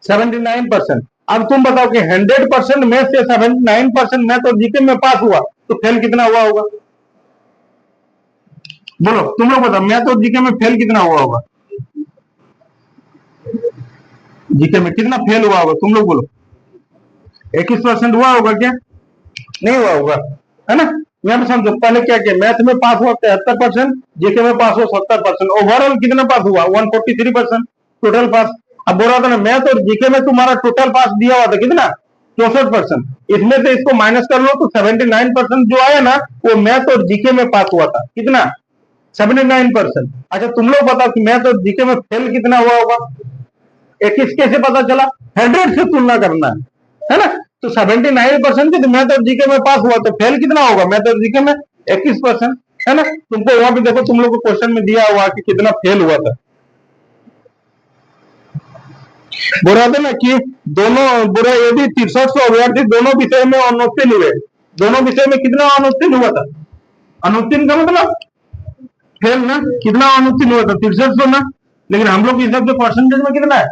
79%। अब तुम बताओ कि 100% मैथ से 79% मैथ और जीके में पास हुआ तो फेल कितना हुआ होगा बोलो? तुम लोग बताओ, मैथ और जीके में फेल कितना हुआ होगा? जीके में कितना फेल हुआ होगा तुम लोग बोलो? 21% हुआ होगा क्या? नहीं हुआ होगा, है ना। यहाँ पे समझो, पहले क्या किया? मैथ में पास हुआ 73%, जीके में पास हुआ 70%, ओवरऑल कितना पास हुआ? 143% टोटल पास। अब बोल रहा था ना, मैथ और जीके में तुम्हारा टोटल पास दिया हुआ था कितना? 64%। इसमें से इसको माइनस कर लो तो 79% जो आया ना, वो मैथ और जीके में पास हुआ था, कितना? 79%। अच्छा तुम लोग बताओ कि मैं तो जीके में फेल कितना हुआ होगा, 21 कैसे पता चला? 100 से तुलना करना है ना। तो 79% थी, तो मैं तो जीके में पास हुआ, तो फेल कितना होगा? मैं तो जीके में 21%, है ना। तुमको वहां भी देखो, तुम लोग को क्वेश्चन में दिया हुआ कि कितना फेल हुआ था। बोल रहा था ना कि दोनों बुरा, यदि 6300 अभ्यर्थी दोनों विषय में अनुत्तीर्ण हुए, दोनों विषय में कितना अनुत्तीर्ण हुआ था? अनुत्तीर्ण का मतलब फेल ना, कितना अनुत्तीर्ण हुआ था? 6300 ना। लेकिन हम लोग के हिसाब से परसेंटेज में कितना है?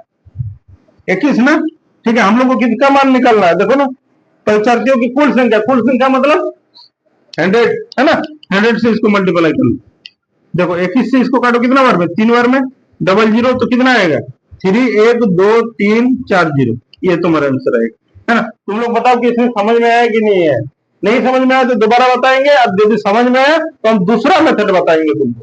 21 ना। ठीक है, हम लोग को किसका मान निकालना है? देखो ना, परीक्षार्थियों की कुल संख्या मतलब 100, है ना। 100 से इसको मल्टीप्लाई कर लो। देखो 21 से इसको काटो, कितना बार में? 3 बार में। डबल जीरो तो कितना आएगा? 3, 1, 2, 3, 4 जीरो। ये तुम्हारा आंसर आएगा, है ना। तुम लोग बताओ कि इसमें समझ में आया कि नहीं है? नहीं समझ में आया तो दोबारा बताएंगे, अब यदि समझ में आया तो हम दूसरा मेथड बताएंगे तुमको।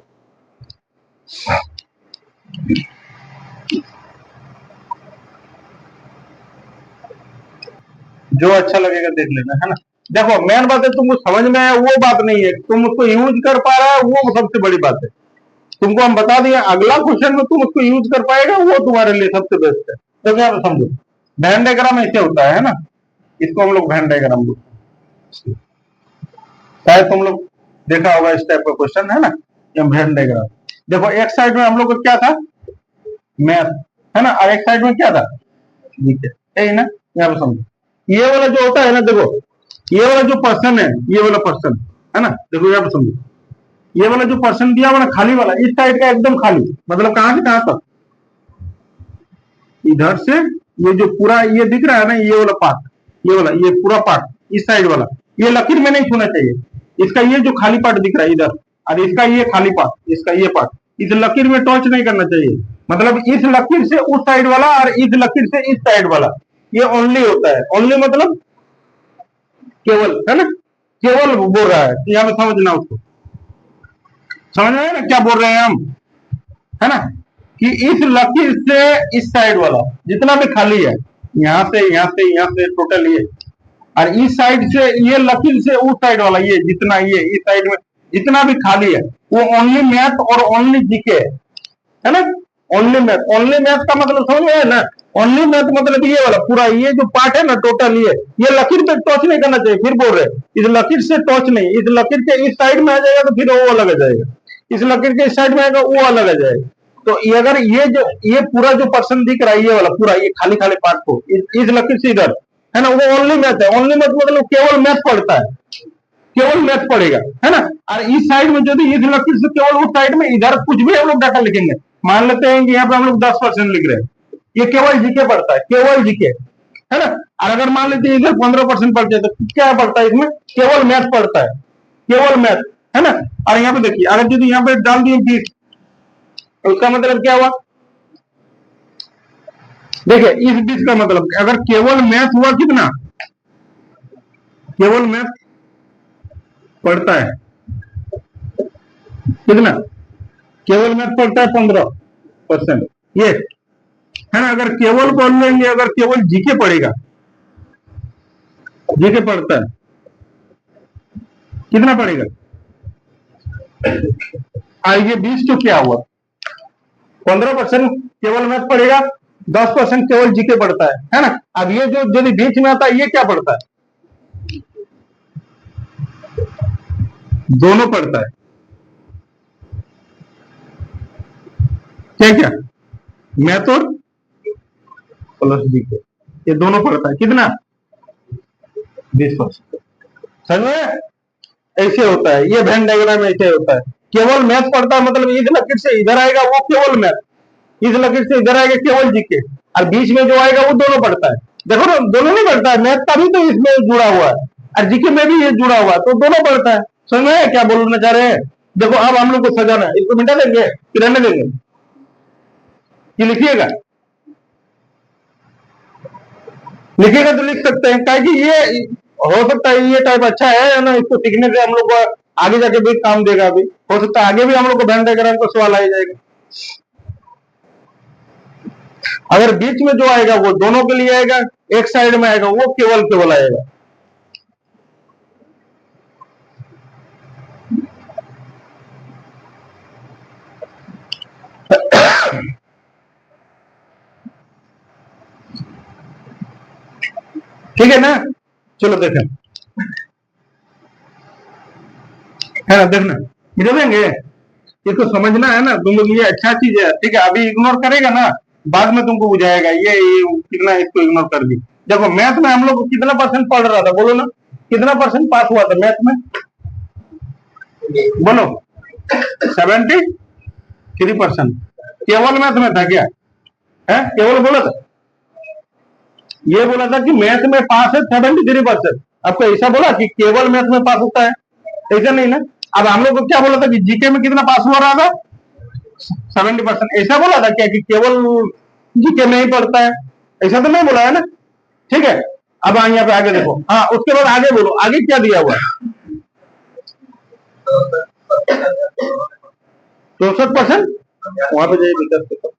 जो अच्छा लगेगा देख लेना, है ना। देखो मेन बात है, तुमको समझ में आया वो बात नहीं है, तुम उसको यूज कर पा रहा है वो सबसे बड़ी बात है। तुमको हम बता दिए, अगला क्वेश्चन में तुम उसको यूज कर पाएगा वो तुम्हारे लिए सबसे बेस्ट है। तो क्या समझो, वैन डायग्राम ऐसे होता है ना, इसको हम लोग वैन डायग्राम बोलते हैं। शायद तुम लोग देखा होगा इस टाइप का क्वेश्चन, है ना, या वैन डायग्राम। देखो एक साइड में हम लोग को क्या था? मैथ, है ना, और एक साइड में क्या था? ठीक है, यही ना। यहाँ पे समझो, ये वाला जो होता है ना, देखो ये वाला जो पर्सन है, ये वाला पर्सन, है ना, देखो यहाँ पे समझो, ये वाला जो पर्सन दिया हुआ ना खाली वाला, इस साइड का एकदम खाली, मतलब कहां से कहां तक? इधर से ये जो पूरा ये दिख रहा है ना, ये वाला पार्ट, ये वाला, ये पूरा पार्ट इस साइड वाला, ये लकीर में नहीं छूना चाहिए। इसका ये जो खाली पार्ट दिख रहा है इधर, और इसका ये खाली पार्ट, इसका ये पार्ट, इस लकीर में टच नहीं करना चाहिए। मतलब इस लकीर से उस साइड वाला और इस लकीर से इस साइड वाला, ये ओनली होता है। ओनली मतलब केवल, है ना, केवल बोल रहा है। यहाँ पे समझना उसको, समझ में आया ना क्या बोल रहे हैं हम, है ना, कि इस लकीर से इस साइड वाला जितना भी खाली है, यहाँ से यहाँ से यहाँ से टोटल ये, और इस साइड से ये लकीर से उस साइड वाला ये जितना, ये इस साइड में जितना भी खाली है, वो ओनली मैथ और ओनली जीके है ना। ओनली मैथ, ओनली मैथ का मतलब समझ में आया ना। ओनली मैथ मतलब ये वाला पूरा, ये जो पार्ट है ना टोटल, ये लकीर पे टच नहीं करना चाहिए। फिर बोल रहे इस लकीर से टच नहीं, इस लकीर के इस साइड में आ जाएगा तो फिर वो अलग आ जाएगा, इस लकीर के इस साइड में आएगा वो अलग आ जाएगा। तो ये अगर ये जो ये पूरा जो पर्सन दिख रहा है, ये वाला पूरा, ये खाली खाली पार्ट को इस लकीर से इधर, है ना, वो ओनली मैथ है। ओनली मैथ मतलब केवल मैथ पढ़ता है, केवल मैथ पड़ेगा, है ना। और इस साइड में यदि इस लकीर से केवल उस साइड में इधर कुछ भी हम लोग डाटा लिखेंगे, मान लेते हैं कि यहाँ पे हम लोग 10% लिख रहे हैं, ये केवल जीके पढ़ता है, केवल जीके, है ना। और अगर मान लेते हैं इधर 15% पढ़ते हैं, तो क्या पढ़ता है इसमें? केवल मैथ पढ़ता है, केवल मैथ, है ना। और यहाँ पे देखिए, अगर यदि यहाँ पे डाल दिए 20, तो उसका मतलब क्या हुआ? देखिए इस 20 का मतलब अगर केवल मैथ हुआ कितना? केवल मैथ पढ़ता है कितना? केवल मैथ पढ़ता है 15%, ये, है ना। अगर केवल पढ़ लेंगे, अगर केवल जीके पढ़ेगा, जीके पढ़ता है कितना पढ़ेगा? ये 20 तो क्या हुआ? 15% केवल मैथ पढ़ेगा, 10% केवल जीके पढ़ता है ना। अब ये जो यदि बीच में आता है, ये क्या पढ़ता है? दोनों पढ़ता है, क्या क्या? मैथ और प्लस जीके, ये दोनों पढ़ता है कितना? 20%। समझ में? ऐसे होता है, ये वेन डायग्राम ऐसे होता है। केवल मैथ पढ़ता है मतलब इस लकीर से इधर आएगा वो केवल मैथ, इस लकीर से इधर आएगा केवल जीके, और बीच में जो आएगा वो दोनों पढ़ता है। देखो ना, दोनों नहीं पढ़ता है, मैथ का भी तो इसमें जुड़ा हुआ है और जीके में भी ये जुड़ा हुआ है, तो दोनों पढ़ता है। समझ में क्या बोलना चाह रहे हैं? देखो अब हम लोग को सजाना है, इसको मिटा देंगे कि रहने देंगे? कि लिखिएगा, लिखिएगा तो लिख सकते हैं, क्या कि ये हो सकता है ये टाइप अच्छा है ना, इसको सीखने से हम लोग को आगे जाके भी काम देगा। अभी हो सकता है आगे भी हम लोग को वेन डायग्राम का सवाल आ जाएगा। अगर बीच में जो आएगा वो दोनों के लिए आएगा, एक साइड में आएगा वो केवल केवल आएगा। ठीक है ना? चलो देखें, है ना, देखना मिटा देंगे। ये तो समझना है ना तुम लोग, ये अच्छा चीज है, ठीक है। अभी इग्नोर करेगा ना, बाद में तुमको बुझाएगा ये कितना इसको इग्नोर कर दी। देखो मैथ में हम लोग कितना परसेंट पढ़ रहा था, बोलो ना, कितना परसेंट पास हुआ था मैथ में, बोलो। 73%। केवल मैथ में था क्या? है केवल बोला था, ये बोला था कि मैथ में पास है 73%। आपको ऐसा बोला कि केवल मैथ में पास होता है, ऐसा नहीं ना। अब हम लोग को क्या बोला था कि जीके में कितना पास हुआ रहा था, 70%। ऐसा बोला था क्या कि केवल जीके में ही पढ़ता है, ऐसा तो नहीं बोला है ना, ठीक है। अब यहाँ पे आगे देखो, हाँ उसके बाद आगे बोलो, आगे क्या दिया हुआ है? 64%। वहां पे जाइए दिक्कत,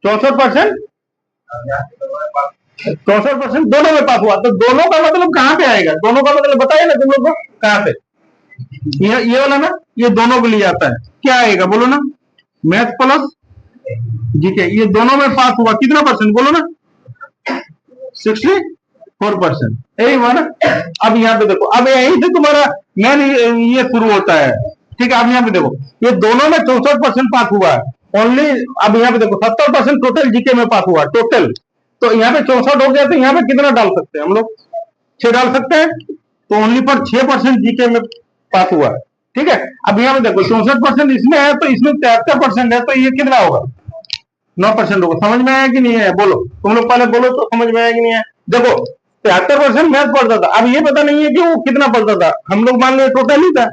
64%। 64% दोनों में पास हुआ, तो दोनों का मतलब कहाँ पे आएगा? दोनों का मतलब बताइए ना तुम लोग को, कहाँ पे? ये वाला ना, ये दोनों के लिए आता है, क्या आएगा बोलो ना? मैथ प्लस जीके, ये दोनों में पास हुआ कितना परसेंट बोलो ना? 64%, यही हुआ ना। अब यहाँ पे देखो, अब यहीं से तुम्हारा मेन ये शुरू होता है, ठीक है। अब यहाँ पे देखो, ये दोनों में 64% पास हुआ है ओनली। अब यहाँ पे देखो 70% टोटल जीके में पास हुआ टोटल, तो यहाँ पे 64 हो गया, तो यहाँ पे कितना डाल सकते हैं हम लोग? 6 डाल सकते हैं, तो ओनली पर 6% जीके में पास हुआ है, ठीक है। अब यहाँ पे देखो 64% इसमें है, तो इसमें 73% है, तो ये कितना होगा? 9% होगा। समझ में आया कि नहीं है? बोलो तुम लोग, पहले बोलो तो समझ में आया कि नहीं है? देखो 73% मैथ पढ़ता था, अब ये पता नहीं है कि वो कितना पढ़ता था। हम लोग मान लो टोटल ही था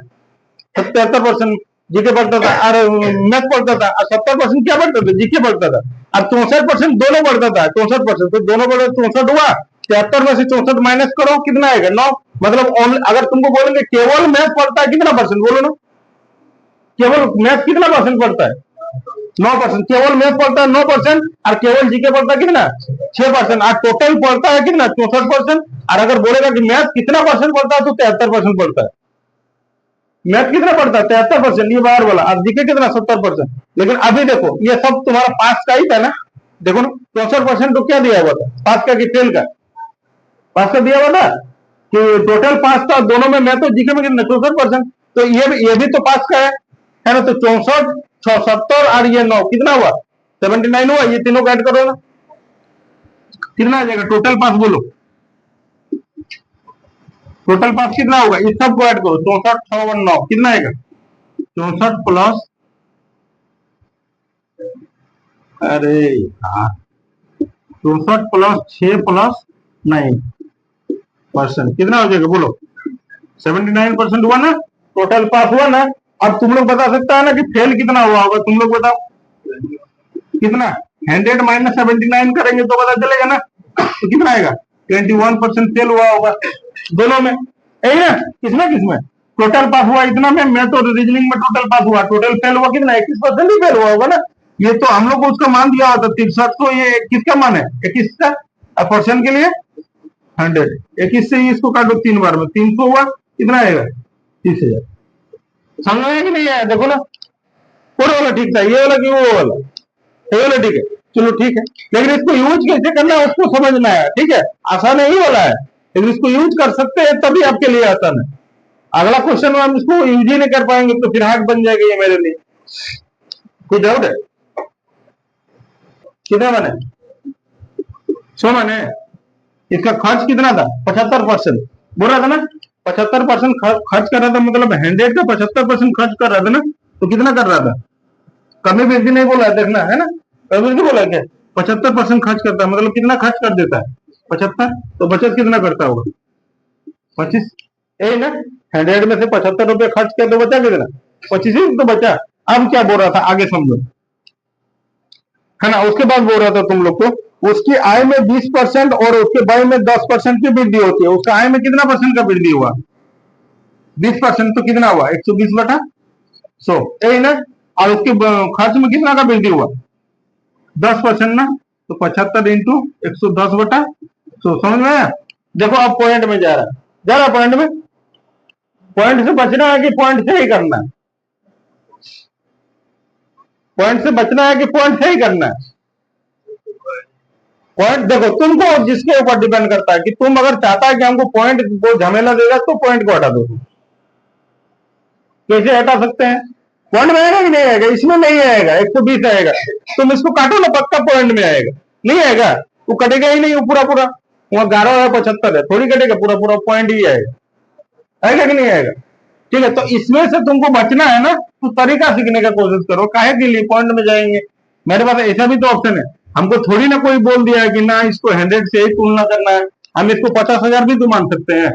77% जीके पढ़ता था और मैथ पढ़ता था, और 70% क्या पढ़ता था? जीके पढ़ता था। अब 64% दोनों पढ़ता था, 64%, तो दोनों पढ़े 64 हुआ। 73 में से 64 माइनस करो, कितना आएगा? 9। मतलब अगर तुमको बोलेंगे केवल मैथ पढ़ता है कितना परसेंट, बोलो ना, केवल मैथ कितना परसेंट पढ़ता है? 9%। केवल मैथ पढ़ता है 9%, और केवल जीके पढ़ता है कितना? 6%। और टोटल पढ़ता है कितना? 64%। और अगर बोलेगा कि मैथ कितना परसेंट पढ़ता है, तो 73% पढ़ता है। मैथ कितना पढ़ता है? 73%, ये बाहर बोला। अब जीके कितना? 70%। लेकिन अभी देखो ये सब तुम्हारा पास का ही था ना, देखो ना, 64% तो क्या दिया हुआ था? पास का कि फेल का? पास का दिया हुआ था कि टोटल पास था दोनों में, मैथ और जीके में कितना? 64%। तो ये भी तो पास का है ना। तो 64, 76 और ये 9 कितना हुआ? 79 हुआ। ये तीनों को ऐड करो ना, कितना आ जाएगा टोटल पास, बोलो। टोटल पास कितना होगा? इस सब को ऐड करो, 64, 6 और 9 कितना आएगा? 64 प्लस, अरे यार, 64 प्लस 6 प्लस 9% कितना हो जाएगा बोलो? 79% हुआ ना, टोटल पास हुआ ना। अब तुम लोग बता सकता है ना कि फेल कितना हुआ होगा, तुम लोग बताओ कितना। 100 माइनस 79 करेंगे तो पता चलेगा ना, तो कितना आएगा? 21% फेल हुआ होगा दोनों में, यही ना। किसमें किसमें टोटल पास हुआ? इतना में, मैं तो रीजनिंग में टोटल पास हुआ, टोटल फेल हुआ कितना? 21% ही फेल हुआ होगा ना। ये तो हम लोग को उसका मान दिया होता 63, तो ये किसका मान है? 21 का। पर्सन के लिए 100, 21 से ही इसको काटो 3 बार में, 300 हुआ, कितना आएगा? 30,000। समझ में आया कि नहीं आया? देखो ना, कौन वाला ठीक था, ये वाला कि वो वाला? ये वाला ठीक है, चलो ठीक है। लेकिन इसको यूज कैसे करना है उसको समझना है, ठीक है। आसान यही वाला है, लेकिन इसको यूज कर सकते हैं तभी आपके लिए आसान है। अगला क्वेश्चन में हम इसको यूज ही नहीं कर पाएंगे, तो फिर हार्ड बन जाएगा ये मेरे लिए। कोई डाउट है? कितना बने? 100 बने। इसका खर्च कितना था? 75%। बोल रहा था ना, 75% खर्च कर रहा था, मतलब 100 का 75% खर्च कर रहा था ना। तो कितना कर रहा था? कभी भी नहीं बोला है, देखना है ना, कभी नहीं बोला क्या? 75% खर्च करता है, मतलब कितना खर्च कर देता है? 75। तो बचत कितना करता होगा? 25, यही ना। 100 में से 75 रुपए खर्च कर दो, बचा कितना? 25 ही तो बचा। अब क्या बोल रहा था आगे समझो, है ना। उसके बाद बोल रहा था तुम लोग को, उसकी आय में 20% और उसके व्यय में 10% की वृद्धि होती है। उसका आय में कितना परसेंट का वृद्धि हुआ? 20%, तो कितना हुआ? 120/100, यही ना। और उसके खर्च में कितना का वृद्धि हुआ? 10% ना। तो 75 इंटू 110/100, समझ में आया? देखो अब पॉइंट में जा रहा पॉइंट में। पॉइंट से बचना है कि पॉइंट से ही करना है? पॉइंट से बचना है कि पॉइंट से ही करना है? पॉइंट देखो, तुमको जिसके ऊपर डिपेंड करता है कि तुम अगर चाहता है कि हमको पॉइंट को झमेला देगा तो पॉइंट को हटा दो। कैसे हटा सकते हैं? पॉइंट में आएगा कि नहीं आएगा? इसमें नहीं आएगा, 120 आएगा। तुम इसको काटो ना, पक्का पॉइंट में आएगा। नहीं आएगा, वो कटेगा ही नहीं, वो पूरा पूरा वहां 11 है 75 है, थोड़ी कटेगा, पूरा पूरा पॉइंट ही आएगा। आएगा कि नहीं आएगा? ठीक है, तो इसमें से तुमको बचना है ना, तो तरीका सीखने का कोशिश करो। काहे के लिए पॉइंट में जाएंगे? मेरे पास ऐसा भी तो ऑप्शन है। हमको थोड़ी ना कोई बोल दिया है कि ना इसको 100 से ही तुलना करना है। हम इसको 50,000 भी तो मान सकते हैं,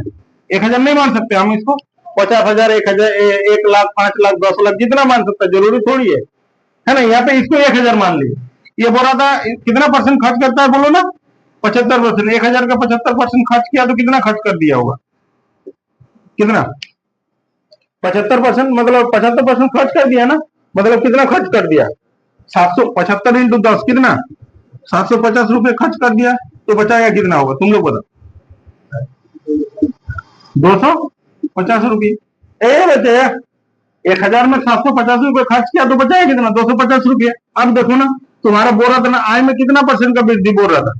1,000 नहीं मान सकते हम इसको? 50,000, 1,000, 1 लाख, 5 लाख, 10 लाख, जितना मान सकता है, जरूरी थोड़ी है ना? यहाँ पे इसको 1,000 मान लिया। ये बोला था कितना परसेंट खर्च करता है, बोलो ना? 75%। 1,000 का 75% खर्च किया तो कितना खर्च कर दिया होगा? कितना? 75%, मतलब 75% खर्च कर दिया ना, मतलब कितना खर्च कर दिया? 775 इंटू 10 कितना? 750 रुपए खर्च कर दिया। तो बचाएगा कितना होगा, तुम लोग बताओ? 250 रुपये। ए बचे 1,000 में 750 रुपये खर्च किया तो बचाया कितना? 250 रुपये। अब देखो ना, तुम्हारा बोल रहा था ना आय में कितना परसेंट का वृद्धि बोल रहा था?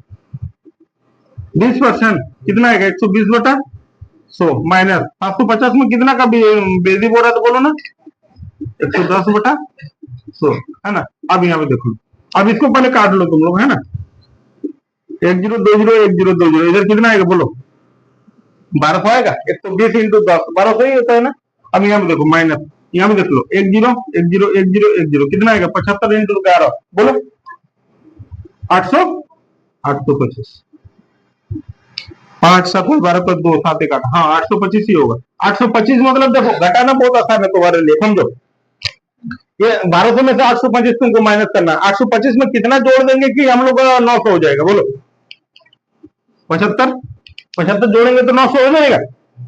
20%। कितना है? 120/100 माइनस 750 में कितना का वृद्धि बोल रहा था, बोलो ना? 110/100, है ना? अब यहाँ पे देखो, अब इसको पहले काट लो तुम लोग, है ना? 1020, 1020, इधर कितना आएगा बोलो? 1200 आएगा। 120 इंटू 10, 1200 ही होता है ना? अब यहाँ पे देखो माइनस, यहाँ पे देख लो, 10, 10, 10, 10, कितना आएगा? 75 इंटू 11, बोलो? 800, 825। 5 7 12 पर 2 7 1 8, हाँ 825 ही होगा। 825 मतलब देखो घटाना बहुत आसान है तुम्हारे लिए, समझो। ये 1200 में से 825 तुमको माइनस करना है। 825 में कितना जोड़ देंगे कि हम लोग का 900 हो जाएगा, बोलो? 75। 75 जोड़ेंगे तो 900 हो जाएगा।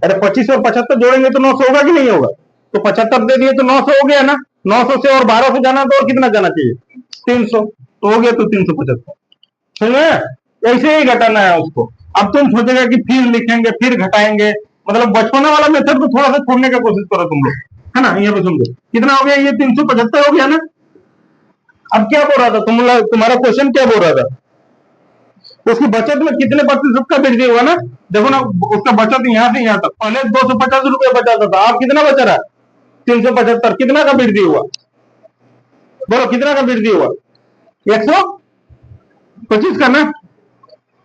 अरे 25 और 75 जोड़ेंगे तो 900 होगा कि नहीं होगा? तो 75 दे दिए तो 900 हो गया ना। 900 से और 1200 जाना तो और कितना जाना चाहिए? 300, तो हो गया तो 375। समझ में? ऐसे ही घटाना है उसको। अब तुम सोचेगा कि फिर लिखेंगे फिर घटाएंगे, मतलब बचपना वाला मेथड को थोड़ा सा छोड़ने का कोशिश करो तुम लोग, है ना? यहाँ पे समझो कितना हो गया, ये 375 हो गया ना। अब क्या बोल रहा था तुम्हारा क्वेश्चन क्या बोल रहा था? उसकी बचत में कितने प्रतिशत का वृद्धि हुआ ना? देखो ना, उसका बचत यहाँ से यहाँ तक पहले 250 रुपये बचाता था, अब कितना बचा रहा है? 375। कितना का वृद्धि हुआ, बोलो? कितना का वृद्धि हुआ? 125 का ना,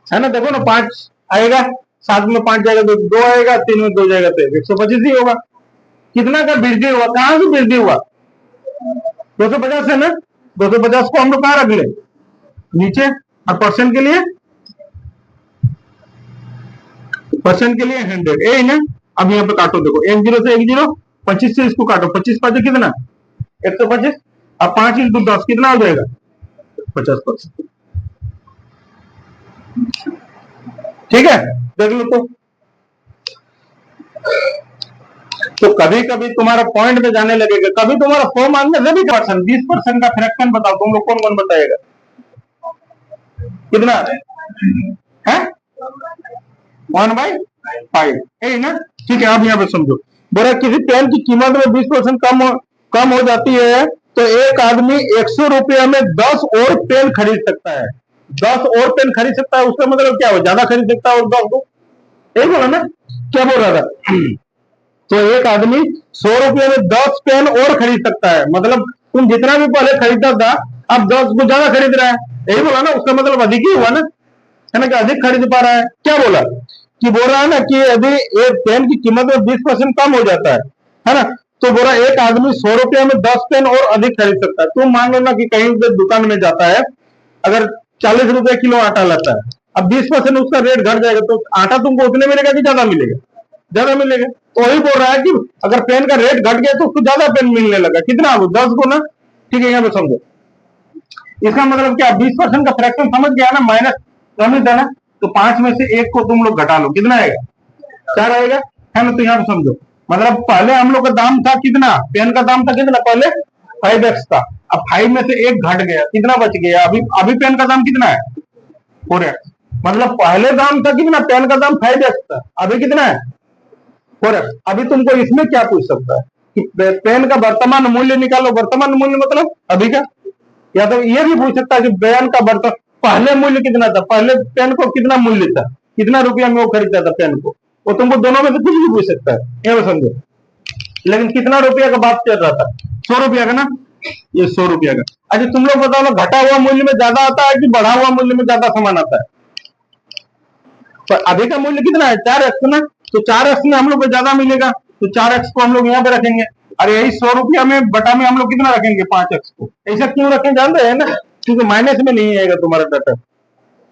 है ना? देखो ना, 5 आएगा, 7 में 5 जाएगा तो 2 आएगा, 3 में 2 जाएगा तो 125 ही होगा। कितना का वृद्धि हुआ? कहां से वृद्धि हुआ? 250 है ना? 250 को हम लोग कहां रख ले? नीचे। और परसेंट के लिए, परसेंट के लिए 100, ए ना? अब यहाँ पे काटो, देखो 10 से 10, 25 से इसको काटो, 25 5 कितना? 125। अब 5 इंटू 10 कितना हो जाएगा? 50%। ठीक है, देख लो। तो कभी कभी तुम्हारा पॉइंट में जाने लगेगा, कभी तुम्हारा 100 मांगने से भी 20% का फ्रैक्शन बताओ तुम लोग, कौन कौन बताएगा? कितना है? 1/5, है ना? ठीक है, अब यहाँ पे समझो, बोला किसी पेन की कीमत में 20% कम हो जाती है तो एक आदमी 100 रुपया में 10 और पेन खरीद सकता है। 10 और पेन खरीद सकता है, उसका मतलब क्या हो? ज्यादा खरीद सकता है और 10 को, यही बोला ना? क्या बोल रहा था? तो एक आदमी 100 रुपये में 10 पेन और खरीद सकता है, मतलब तुम जितना भी पहले खरीदता था अब 10 को ज्यादा खरीद रहा है, यही बोला ना? उसका मतलब अधिक ही हुआ ना, है ना? कि अधिक खरीद पा रहा है। क्या बोला? कि बोल रहा है ना कि यदि एक पेन की कीमत में 20% कम हो जाता है ना? तो बोला एक आदमी 100 रुपया में 10 पेन और अधिक खरीद सकता है। तुम मान लो ना कि कहीं पे दुकान में जाता है, अगर 40 रुपए किलो आटा लाता है, अब 20% उसका रेट घट जाएगा तो आटा तुमको उतने मिलेगा कि ज्यादा मिलेगा? ज्यादा मिलेगा। तो वही बोल रहा है कि अगर पेन का रेट घट गया तो उसको ज्यादा पेन मिलने लगा। कितना? 10 को ना। ठीक है, यहाँ पे समझो, इसका मतलब क्या? 20% का फ्रैक्शन समझ गया ना? माइनस समझ है ना? तो 5 में से 1 को तुम लोग घटा लो, कितना आएगा? 4 आएगा, है ना? तो यहाँ पे समझो, मतलब पहले हम लोग का दाम था कितना? पेन का दाम था कितना पहले? 5x था। अब 5 में से 1 घट गया, कितना बच गया? अभी अभी पेन का दाम कितना है? 4x। मतलब पहले दाम था कितना? पेन का दाम 5x था, अभी कितना है? 4x। अभी तुमको इसमें क्या पूछ सकता है कि पेन का वर्तमान मूल्य निकालो। वर्तमान मूल्य मतलब अभी का, या तो ये भी पूछ सकता है कि पेन का बर्तन पहले मूल्य कितना था, पहले पेन को कितना मूल्य था, कितना रुपया में वो खरीदता था पेन को, वो तुमको दोनों में से कुछ भी पूछ सकता है, ये समझो। लेकिन कितना रुपया का बात चल रहा था, 100 रुपया का ना, ये 100 रुपया का। अच्छा तुम लोग बताओ ना, घटा हुआ मूल्य में ज्यादा आता है कि बढ़ा हुआ मूल्य में ज्यादा सामान आता है? पर अभी का मूल्य कितना है, 4x ना, तो 4x में हम लोग को ज्यादा मिलेगा, तो 4x को हम लोग यहाँ पे रखेंगे। अरे यही 100 रुपया में बटा में हम लोग कितना रखेंगे, 5x को। ऐसा क्यों रखें जान रहे हैं ना, क्योंकि माइनस में नहीं आएगा तुम्हारा डाटा,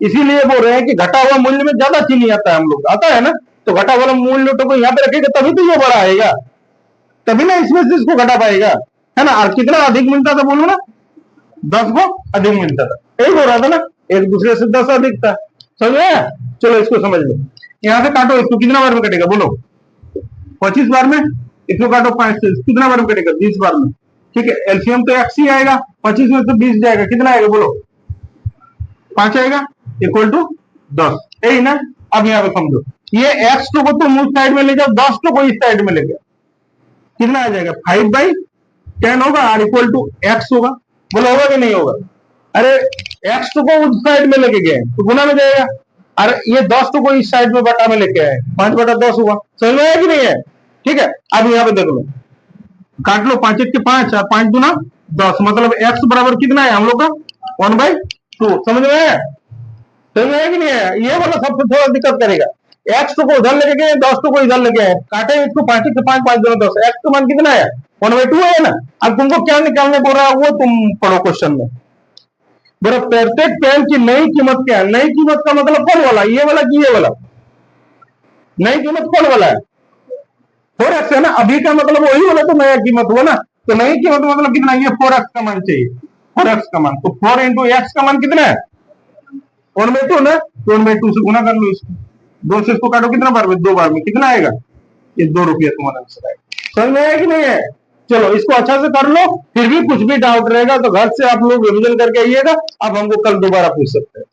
इसीलिए बोल रहे हैं कि घटा हुआ मूल्य में ज्यादा चीनी आता है, हम लोग आता है ना, तो घटा हुआ मूल्य तो यहाँ पे रखेगा तभी तो ये बड़ा आएगा, तभी ना इसमें से इसको घटा पाएगा, है ना। और कितना अधिक मिलता था बोलो ना, 10 को अधिक मिलता था, यही हो रहा था ना, एक दूसरे से 10 अधिक था, समझ में। चलो इसको समझ लो, यहां से काटो, इसको कितना बार में कटेगा बोलो, 25 बार में, इसको काटो 5 से, कितना बार में कटेगा, 20 बार में, ठीक है। एलसीएम तो एक्स ही आएगा, 25 में से 20 जाएगा, कितना आएगा बोलो, 5 आएगा, इक्वल टू 10, यही ना। अब यहाँ पे समझो, ये एक्स को तुम उस साइड में ले जाओ, 10 को इस साइड में ले जाओ, कितना आ जाएगा, 5/10 होगा, और इक्वल टू एक्स होगा, बोलो होगा कि नहीं होगा। अरे एक्स को उस साइड में लेके गए तो गुना में जाएगा, अरे ये 10 को इस साइड में बटा में लेके आए, 5/10 हुआ, समझ में आया कि नहीं है, ठीक है। अब यहाँ पे देख लो, काट लो, 5 के 5 और 5 दूना 10, मतलब एक्स बराबर कितना है हम लोग का, 1/2, समझ में आया, समझ में आया कि नहीं है। ये वाला सबसे थोड़ा दिक्कत करेगा, एक्स को उधर लेके गए, 10 को इधर लेके आए, काटे इसको 5 के 5, 5 दूना 10, एक्स का मान कितना है, 1/2 है ना। अब तुमको क्या निकालने बोल रहा है वो तुम पढ़ो क्वेश्चन में। बोला प्रत्येक पेन की नई कीमत क्या है, नई कीमत का मतलब कौन वाला, ये वाला कि ये वाला, नई कीमत कौन वाला है, 4x है ना, अभी का मतलब वही वाला तो नया कीमत हुआ ना, तो नई कीमत मतलब कितना, ये 4x का मान चाहिए, 4x का मान, तो 4 इंटू एक्स का मान कितना है, 1/2 ना, तो 1/2 से गुना कर लो इसको, 2 से इसको काटो, कितना बार में, 2 बार में, कितना आएगा, ये 2 रुपया तुम्हारा आंसर आएगा, समझ में आया कि नहीं है। चलो इसको अच्छा से कर लो, फिर भी कुछ भी डाउट रहेगा तो घर से आप लोग रिविजन करके आइएगा, अब हमको कल दोबारा पूछ सकते हैं।